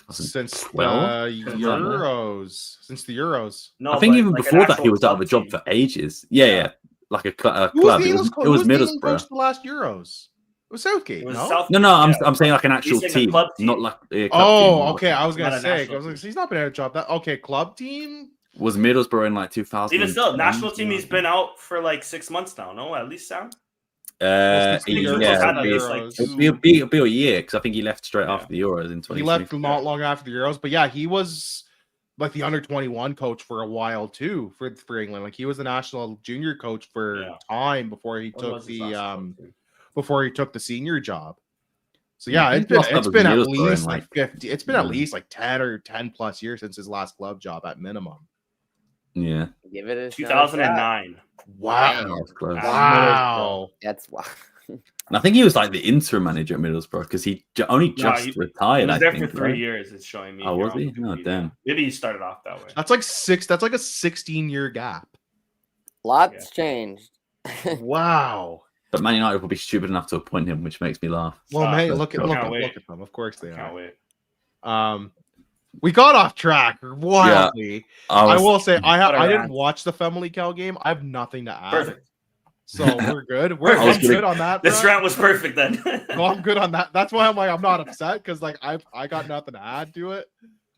Since the 12? Euros. Since the Euros. No, I think but, even like, an before that, actual he was out of a club job team. for ages. Yeah. Like a club. Who was It was the England coach Middlesbrough. the last Euros? It was Southgate. It was No. Southgate, No, yeah. I'm saying like an actual saying a team, club team. not like a club Oh, team. okay. I was Not gonna a say. national team. He's not been at a job. Okay, club team. Was Middlesbrough in like 2000? Even still, national team. He's been out for like 6 months now. No, at least Sam. Since the Euros, yeah, had at Euros. least, like, it'll be a year because I think he left straight after the Euros in 2020. He left not long after the Euros, but yeah, he was like the under 21 coach for a while too for England. Like he was the national junior coach for time before he What took was his the last club team? before he took the senior job. So Yeah, I yeah, think it's been at Middlesbrough least in, like like, 50. It's been at least like 10 or 10 plus years since his last club job at minimum. Yeah, Give it a 2009. Wow. that's close. Wow. That's why. And I think he was like the interim manager at Middlesbrough because he only just He retired. was I there think, for 3 right? years. It's showing me. Oh, here was on he? Wikipedia. Oh, damn. Maybe he started off that way. That's like a 16-year gap. Lots changed. Wow. But Man United will be stupid enough to appoint him, which makes me laugh. Well, Stop. hey, Let's look go. at Can't them. Of course they Can't are. wait. We got off track wildly. I will say What a I didn't rant. watch the Famalicao game. I have nothing to add. Perfect. So we're good. Perfect. I'm good on that. This front. rant was perfect then. No, I'm good on that. That's why I'm not upset because like I got nothing to add to it.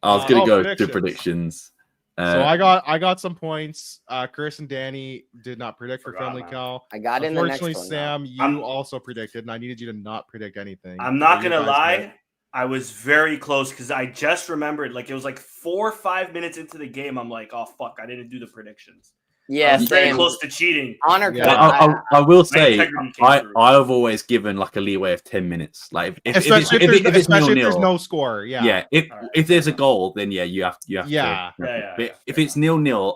I was going to go to predictions. predictions. So I got some points. Chris and Danny did not predict for Forgot, Famalicao. I got in the next Unfortunately, one. Sam, you I'm- also predicted, and I needed you to not predict anything. I'm not So you gonna guys lie. did. I was very close because I just remembered, like it was like 4 or 5 minutes into the game. I'm like, oh fuck, I didn't do the predictions. I Yeah, was very same. close to cheating. Honor Yeah. code. I will say integrity came I through. have always given like a leeway of 10 minutes. Like if it's Especially if there's nil-nil, no score. Yeah. yeah. If All right. if there's a goal, then yeah, you have Yeah. to. Yeah, But if it's 0-0,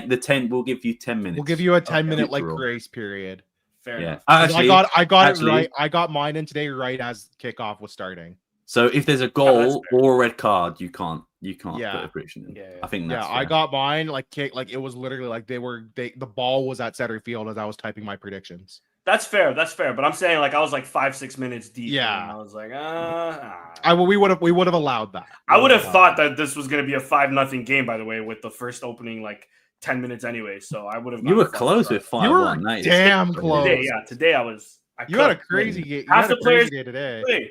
the 10 will give you 10 minutes. We'll give you a 10-minute like Neutral. grace period. Fair Yeah, enough. 'Cause I got actually- it right. I got mine in today right as kickoff was starting. So if there's a that's goal fair. or a red card, you can't Yeah. put a prediction in. Yeah, yeah. I think that's Yeah, I fair. got mine like kick like it was literally like the ball was at center field as I was typing my predictions. That's fair. That's fair. But I'm saying like I was like 5-6 minutes deep. Yeah. And I was like, We would have allowed that. I would have thought that this was going to be a 5-0 game, by the way, with the first opening like 10 minutes anyway. So I would have. You were close with 5-1. You were damn close. Today I You had a crazy game. You Half had a the players crazy day today. Play.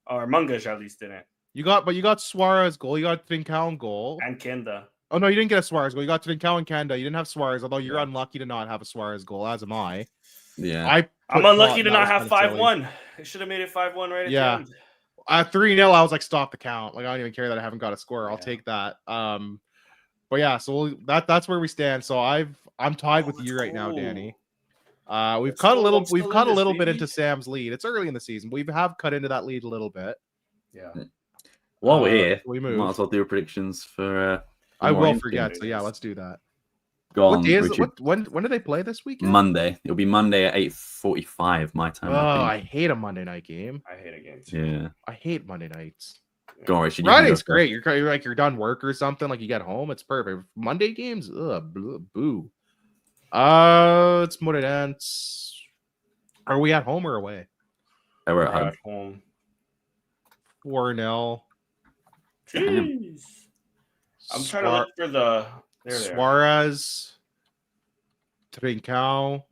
Or Mungash at least didn't. You got Suarez goal. You got Trincao goal. And Kenda. Oh no, you didn't get a Suarez goal. You got Trincao and Kanda. You didn't have Suarez, although you're unlucky to not have a Suarez goal, as am I. Yeah. I'm unlucky to not have 5-1. They should have made it 5-1 right at the end. At 3-0, I was like, stop the count. Like, I don't even care that I haven't got a score. I'll take that. But yeah, so that's where we stand. So I'm tied with you right now, Danny. We've cut a little bit into Sam's lead. It's early in the season. We have cut into that lead a little bit. Yeah. While we're here, we might as well do predictions for. I will forget. So yeah, let's do that. Go on. What day is it? When do they play this weekend? Monday. It'll be Monday at 8:45 my time. I hate a Monday night game. I hate a game too. Yeah. I hate Monday nights. Go on, Richard. Friday's great. You're like you're done work or something. Like you get home, it's perfect. Monday games, boo. It's Moreirense. Are we at home or away? We're We're at home. at home. 4-0. Jeez. I'm trying to look for the Suarez, Trincao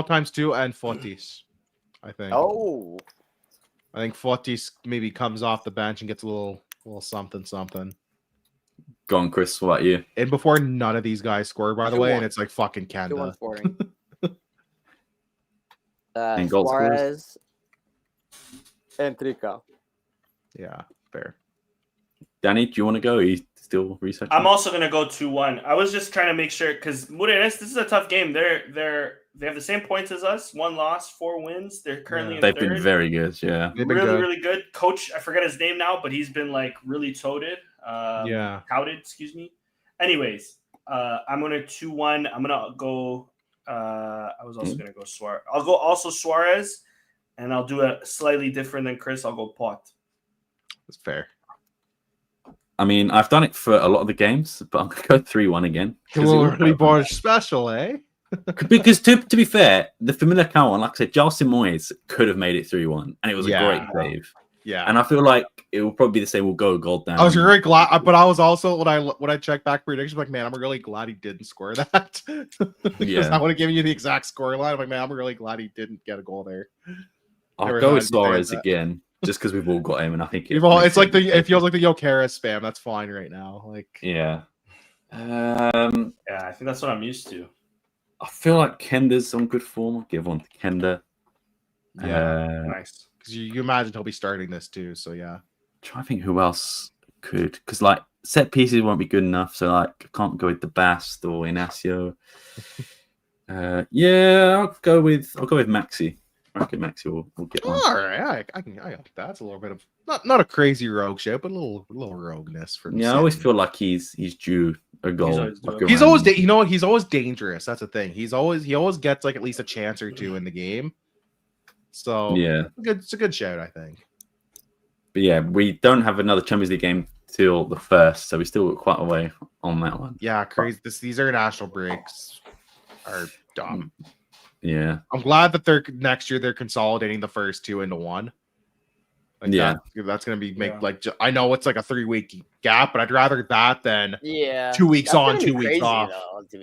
times 2 and Fotis, I think. Oh. I think Fotis maybe comes off the bench and gets a little something. Go on, Chris. What about you? And before none of these guys score, by the way, 2-1. and it's like fucking Canada. 2-1 scoring. And goal Suarez and Trincao. Yeah, fair. Danny, do you want to go? Are you still researching? I'm also gonna go 2-1. I was just trying to make sure because Moreirense, this is a tough game. They have the same points as us. 1 loss, 4 wins. They're currently in They've third. been very good. Yeah, They've been really, good. really good. Coach, I forget his name now, but he's been like really touted. Touted, excuse me. Anyways, I'm gonna 2-1. I'm gonna go. I was also gonna go Suarez. I'll go also Suarez, and I'll do a slightly different than Chris. I'll go Pot. That's fair. I mean, I've done it for a lot of the games, but I'm gonna go 3-1 again. A little early bar special, eh? Because to be fair, the Famalicao one, like I said, Jalsin Moyes could have made it 3-1, and it was a great save. Yeah, and I feel like it will probably be the same. We'll go goal down. I was really glad, but I was also when I checked back predictions, like, man, I'm really glad he didn't score that. Because I would have given you the exact score line. I'm like, man, I'm really glad he didn't get a goal there. I'll go with Suarez again, just because we've all got him, and I think it's like it feels like the Yokera spam. That's fine right now. Like, yeah. Yeah, I think that's what I'm used to. I feel like Kenda's on good form. I'll give one to Kenda. Yeah, Nice. because you imagine he'll be starting this too. So yeah. Try to think who else could, because like set pieces won't be good enough. So like I can't go with the Bast or Inacio. Yeah, I'll go with Maxi. I reckon Maxi will get one. All right, I got that. It's a little bit of not a crazy rogue shit, but a little rogueness from. Yeah, I always feel like he's due a goal. He's always he's always dangerous. That's the thing. He always gets like at least a chance or two in the game. So yeah, it's a good shout, I think. But yeah, we don't have another Champions League game till the 1st, so we still got quite a way on that one. Yeah, crazy. These international breaks are dumb. Yeah, I'm glad that next year they're consolidating the first 2 into 1. Like that's gonna be I know it's like a 3-week gap, but I'd rather that than 2 weeks on, 2 weeks off. Though,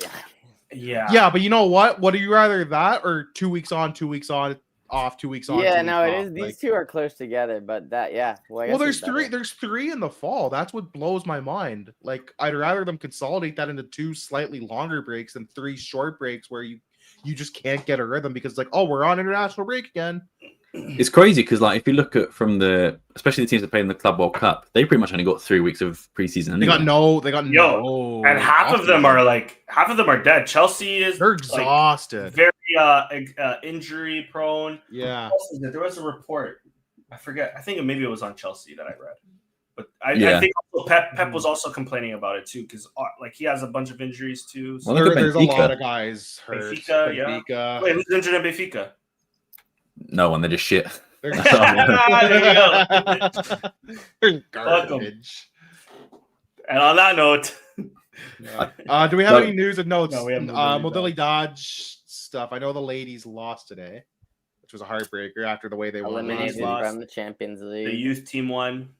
yeah, but you know what? Would you rather that or 2 weeks on, 2 weeks on, off, 2 weeks on? Yeah, 2 no, weeks it off. is. These two are close together, but that Well, there's three. There's 3 in the fall. That's what blows my mind. Like I'd rather them consolidate that into 2 slightly longer breaks than 3 short breaks where you just can't get a rhythm because it's like, oh, we're on international break again. It's crazy because like if you look at especially the teams that play in the Club World Cup, they pretty much only got 3 weeks of preseason. Anyway. They got no, and half of them are dead. Chelsea is they're exhausted, very injury prone. Yeah, there was a report. I forget. I think maybe it was on Chelsea that I read. But I think also Pep was also complaining about it too because like he has a bunch of injuries too. So. Well, there's a lot of guys hurt. Benfica. Yeah. Wait, who's injured in Benfica? No one. They're just shit. They're garbage. And on that note, do we have any news and notes? No, we have Modalidad stuff. I know the ladies lost today, which was a heartbreaker after the way they eliminated from the Champions League. The youth team won.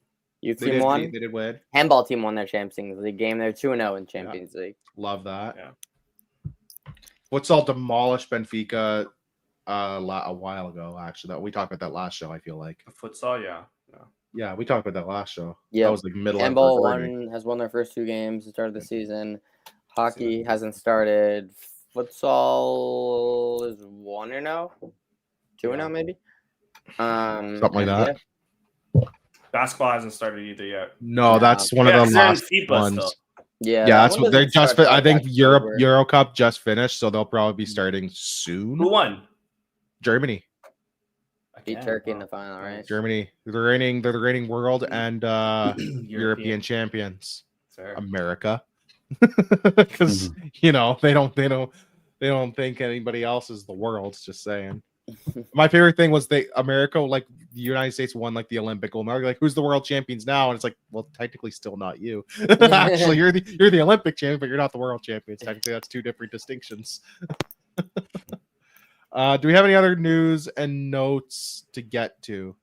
They did win. Handball team won their Champions League game. They're 2-0 in Champions League. Love that. Yeah. Futsal demolished Benfica a while ago. Actually, that we talked about that last show. I feel like. Futsal, yeah. Yeah, we talked about that last show. Yeah, That was like middle of Handball recording. has won their first 2 games at the start of the season. Hockey hasn't started. Futsal is 1-0, 2-0 maybe. Something like that. Yeah. Basketball hasn't started either yet. No, No. that's one of Yeah, the 'cause they're in last FIFA ones. still. Yeah, Yeah, that that's one what they're doesn't just. start I till, think like, Europe October. Euro Cup just finished, so they'll probably be starting soon. Who won? Germany. Beat Again, Turkey in wow. the final, right? Germany. They're the reigning world and European champions. Fair. America. Because they don't think anybody else is the world. Just saying. My favorite thing was America, like the United States won like the Olympic gold medal. Like, who's the world champions now? And it's like, well, technically still not you. Actually, you're the Olympic champion, but you're not the world champions. Technically, that's 2 different distinctions. Do we have any other news and notes to get to?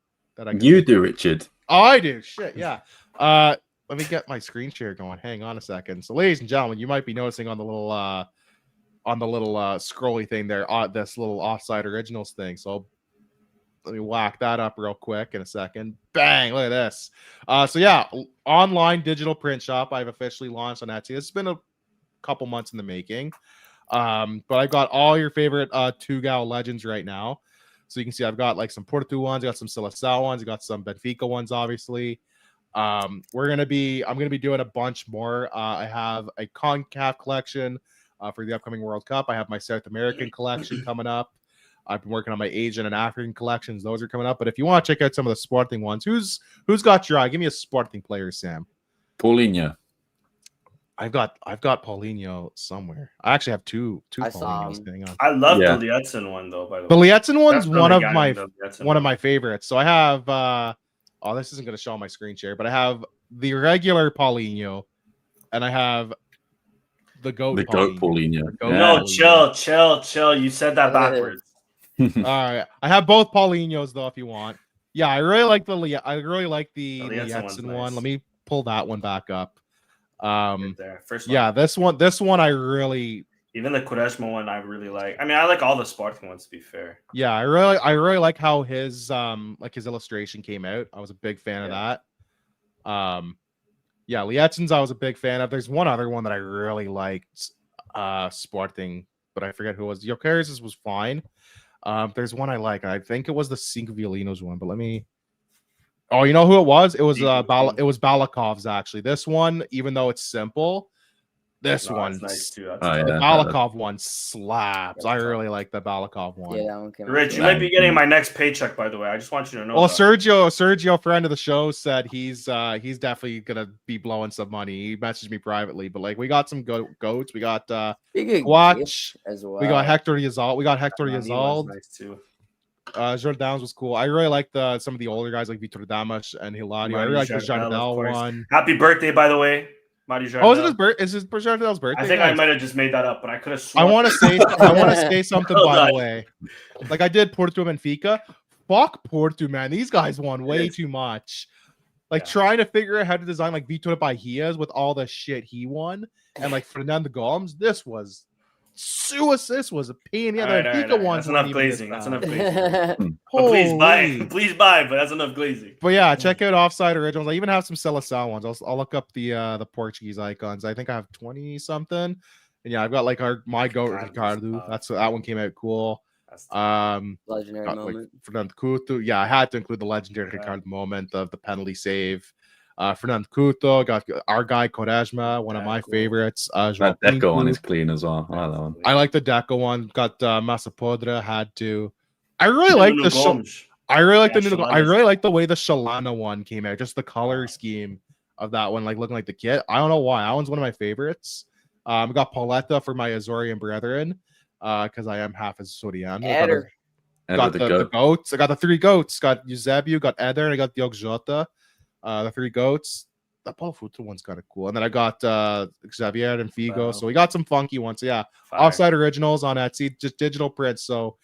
You do, Richard. Oh, I do. Shit, yeah. Let me get my screen share going. Hang on a second. So, ladies and gentlemen, you might be noticing on the little scrolly thing there, this little Offside Originals thing. So let me whack that up real quick in a second. Bang! Look at this. So yeah, online digital print shop. I've officially launched on Etsy. It's been a couple months in the making. But I've got all your favorite Tugal legends right now. So you can see I've got like some Porto ones, I got some Seleção ones, I got some Benfica ones, obviously. I'm gonna be doing a bunch more. I have a CONCACAF collection for the upcoming World Cup. I have my South American collection coming up. I've been working on my Asian and African collections. Those are coming up. But if you want to check out some of the Sporting ones, who's got your eye? Give me a Sporting player, Sam. Paulinho. I've got Paulinho somewhere. I actually have two I saw Paulinhos. him. Hang on. I love Yeah. the Lietzen one though. By the The way, Lietzen one's That's one really of got my him, the Lietzen one of my favorites. So I have this isn't going to show on my screen share, but I have the regular Paulinho, and I have the goat. The goat Paulinho. The goat No, Paulinho. chill. You said that backwards. All right, I have both Paulinhos though. If you want, yeah, I really like the Lietzen one's Lietzen nice. one. Let me pull that one back up. Right there. First one. Yeah, this one I really. Even the Quaresma one I really like. I mean, I like all the Sporting ones to be fair. Yeah, I really like how his his illustration came out. I was a big fan of that. Yeah, Lietzen's I was a big fan of. There's one other one that I really liked, Sporting, but I forget who it was. Jokeris was fine. There's one I like. I think it was the Cinco Violinos one, but let me. Oh, you know who it was? It was Balakov's actually. This one, even though it's simple, this one's nice too. the Balakov one slaps. I really like the Balakov one. Yeah, that one came out. Rich, you might be getting my next paycheck, by the way. I just want you to know. Well, that. Sergio, friend of the show, said he's definitely gonna be blowing some money. He messaged me privately, but like we got some goats. We got Watch as well. We got Hector Yazal. We got Hector He was Yazal. nice too. Jordans was cool. I really like some of the older guys like Vitor Damas and Hilario. I really like the Jardel one. Happy birthday, by the way, Mari Jardel. Oh, is it his birthday? Is it Jardel's birthday? I think I might have just made that up, but I could have I sworn. want to say something by the way. Like I did Porto Benfica. Fuck Porto, man. These guys won way too much. Like trying to figure out how to design like Vitor Bahias with all the shit he won, and like Fernando Gomes. This was a pain. Yeah, the Benfica ones. That's enough glazing. That's enough glazing. Holy. Please buy, but that's enough glazing. But yeah, check out Offside Originals. I even have some Seleção ones. I'll look up the Portuguese icons. I think I have 20 something. And yeah, I've got like my goat Ricardo. That one came out cool. Legendary moment. Fernando Couto. Yeah, I had to include the legendary Ricardo moment of the penalty save. Fernando Couto, got our guy Quaresma, one of my favorites. That Deco one is clean as well. I like that one. I like the Deco one. Got Massa Podra, had to. I really like the I really like the way the Shalana one came out. Just the color scheme of that one, like looking like the kit. I don't know why. That one's one of my favorites. I got Pauletta for my Azorian brethren, because I am half Azorian. Got the goats. I got the 3 goats. Got Eusebio, got Eder, and I got Diogo Jota. The 3 goats. The Paulo Futo one's kind of cool. And then I got Xavier and Figo. Wow. So we got some funky ones. So yeah, Offside Originals on Etsy, just digital prints. So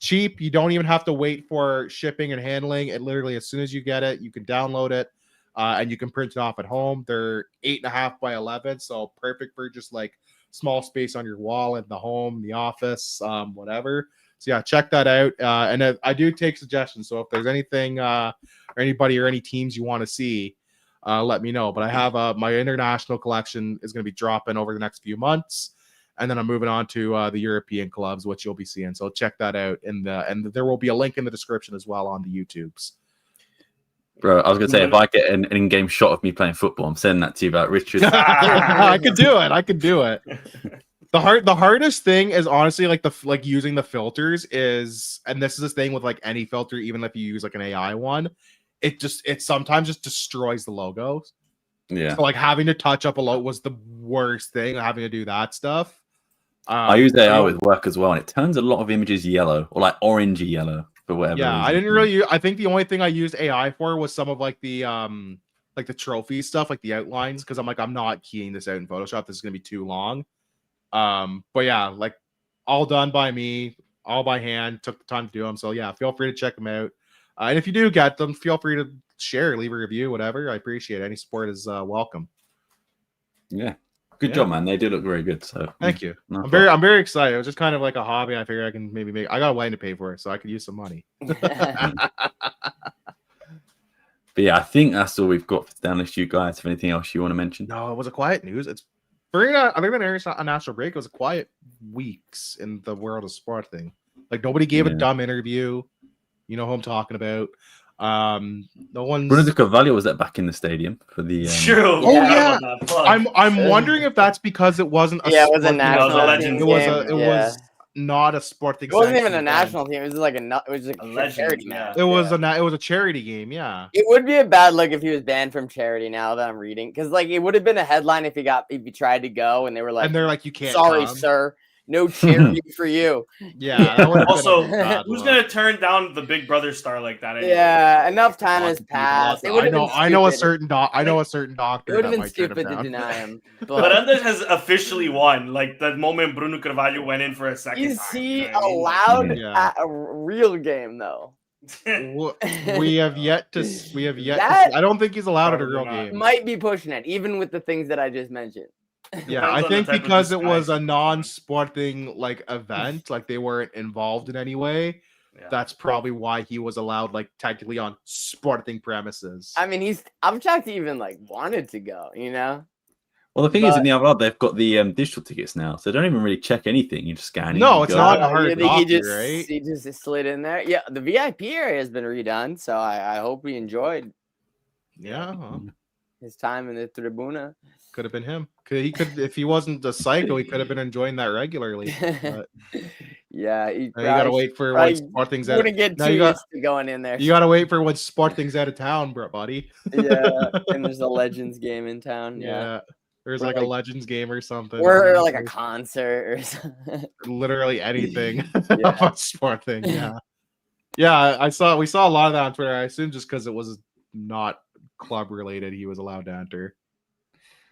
cheap. You don't even have to wait for shipping and handling. It literally, as soon as you get it, you can download it. and you can print it off at home. They're 8.5 by 11, so perfect for just like small space on your wall in the home, the office, whatever. So yeah, check that out. And I do take suggestions. So if there's anything or anybody or any teams you want to see, let me know. But I have my international collection is going to be dropping over the next few months, and then I'm moving on to the European clubs, which you'll be seeing. So check that out. And there will be a link in the description as well on the YouTubes. Bro, I was gonna say if I get an in-game shot of me playing football, I'm sending that to you about Richard. I could do it. The hardest thing is honestly like using the filters is, and this is the thing with like any filter, even if you use like an AI one, it sometimes just destroys the logos. Yeah. So like having to touch up a logo was the worst thing, having to do that stuff. I use AI with work as well, and it turns a lot of images yellow or like orangey yellow for whatever. Yeah, reason. I didn't really. I think the only thing I used AI for was some of like the trophy stuff, like the outlines, because I'm not keying this out in Photoshop. This is gonna be too long. But yeah, like all done by me, all by hand. Took the time to do them. So yeah, feel free to check them out. And if you do get them, feel free to share, leave a review, whatever. I appreciate it. Any support is welcome. Yeah. Good job, man. They do look very good. So thank you. No I'm very excited. It was just kind of like a hobby. I figured I can maybe make. I got a wedding to pay for it, so I could use some money. But yeah, I think that's all we've got for today. Unless you guys have anything else you want to mention. No, it was a quiet news. It's very other than a national break. It was a quiet weeks in the world of sport thing. Like nobody gave a dumb interview. You know who I'm talking about. No one's. Bruno Carvalho was that back in the stadium for the. True. Oh yeah. I'm wondering if that's because it wasn't. It was a national team. It was not a sport thing. It wasn't even a national team. It was like a charity match. It was a charity game. Yeah. It would be a bad look if he was banned from charity. Now that I'm reading, because like it would have been a headline if he tried to go and they were like, and they're like, you can't. Sorry, sir. No charity for you. Yeah. Also, who's gonna turn down the Big Brother star like that? Anyway? Yeah, enough time has passed. I know a certain doctor. It would have been stupid to deny him. But Andres has officially won. Like the moment Bruno Carvalho went in for a second. Is he allowed at a real game though? we have yet to. I don't think he's allowed at a real game. Might be pushing it, even with the things that I just mentioned. Yeah, I think because it was a non-sporting like event, like they weren't involved in any way. Yeah. That's probably why he was allowed, like technically on sporting premises. I mean, I'm shocked he even like wanted to go. You know. Well, the thing is, in the Alvalade, they've got the digital tickets now, so they don't even really check anything. You just scan. No, it's not a hard He just slid in there. Yeah, the VIP area has been redone, so I hope he enjoyed. Yeah. His time in the Tribuna. Could have been him. He could, if he wasn't a psycho, he could have been enjoying that regularly. But yeah, you gotta wait for when Sporting's out. Wouldn't get too used to going in there. You gotta wait for when Sporting's out of town, buddy. Yeah, and there's a Legends game in town. Yeah. There's like a Legends game or something. Or like a concert or something. Literally anything about Sporting. Yeah. Yeah, we saw a lot of that on Twitter. I assume just because it was not club related, he was allowed to enter.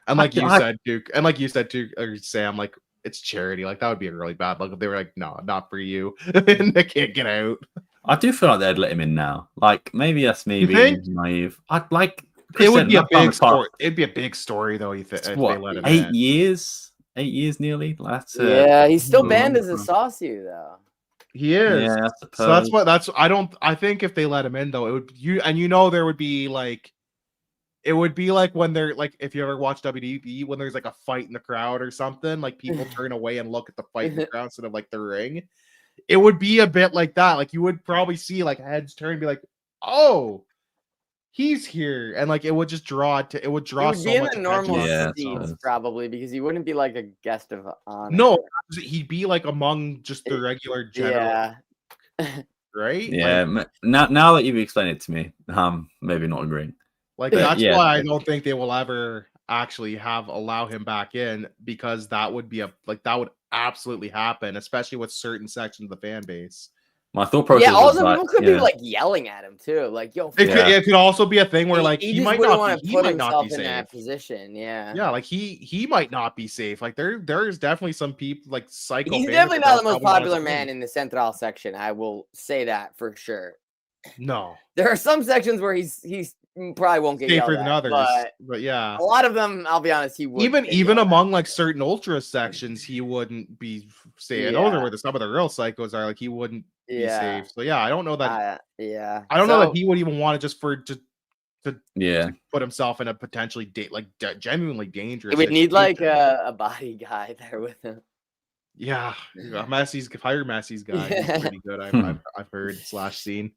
And like you said, Duke, and like you said too, or Sam, like it's charity. Like that would be a really bad look if they were like, no, not for you. And they can't get out. I do feel like they'd let him in now. Like maybe that's me being naive. I'd like it would be a big story. It'd be a big story though. If they let him 8 years? 8 years nearly. That's yeah, he's still banned as a saucy though. He is. Yeah, so I think if they let him in though, it would there would be like. It would be like when they're like, if you ever watch WWE, when there's like a fight in the crowd or something, like people turn away and look at the fight in the crowd instead of like the ring. It would be a bit like that. Like you would probably see like heads turn and be like, oh, he's here. And like it would just draw so much in the normal seats probably because he wouldn't be like a guest of honor. No, he'd be like among just the regular general. Yeah. Right? Yeah. Like, now that you've explained it to me, maybe not agreeing. Like that's why I don't think they will ever actually allow him back in because that would absolutely happen, especially with certain sections of the fan base. My thought process. Yeah, also people could be like yelling at him too, like yo. It could also be a thing where like he might not be in safe. That position. Yeah, yeah, like he might not be safe. Like there's definitely some people like psycho. He's definitely not the most popular man in the Central section. I will say that for sure. No, There are some sections where he's probably won't get safer yelled than at, others. But yeah, a lot of them, I'll be honest, he would even get even yelled at. among like certain ultra sections, he wouldn't be safe. Those are where some of the real psychos are. Like he wouldn't be safe. So yeah, I don't know that. I don't know that he would even want to just to put himself in a potentially genuinely dangerous. He would need like situation. a body guy there with him. Yeah, Messi's hire Messi's guy. He's pretty good. I've heard / seen.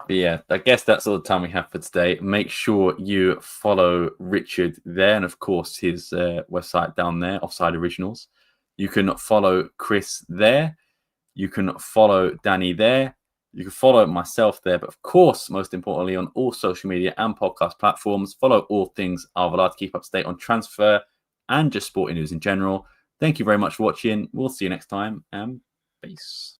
But yeah, I guess that's all the time we have for today. Make sure you follow Richard there, and of course his website down there, Offside Originals. You can follow Chris there. You can follow Danny there. You can follow myself there. But of course, most importantly, on all social media and podcast platforms, follow all things Alvalade to keep up to date on transfer and just sporting news in general. Thank you very much for watching. We'll see you next time, and peace.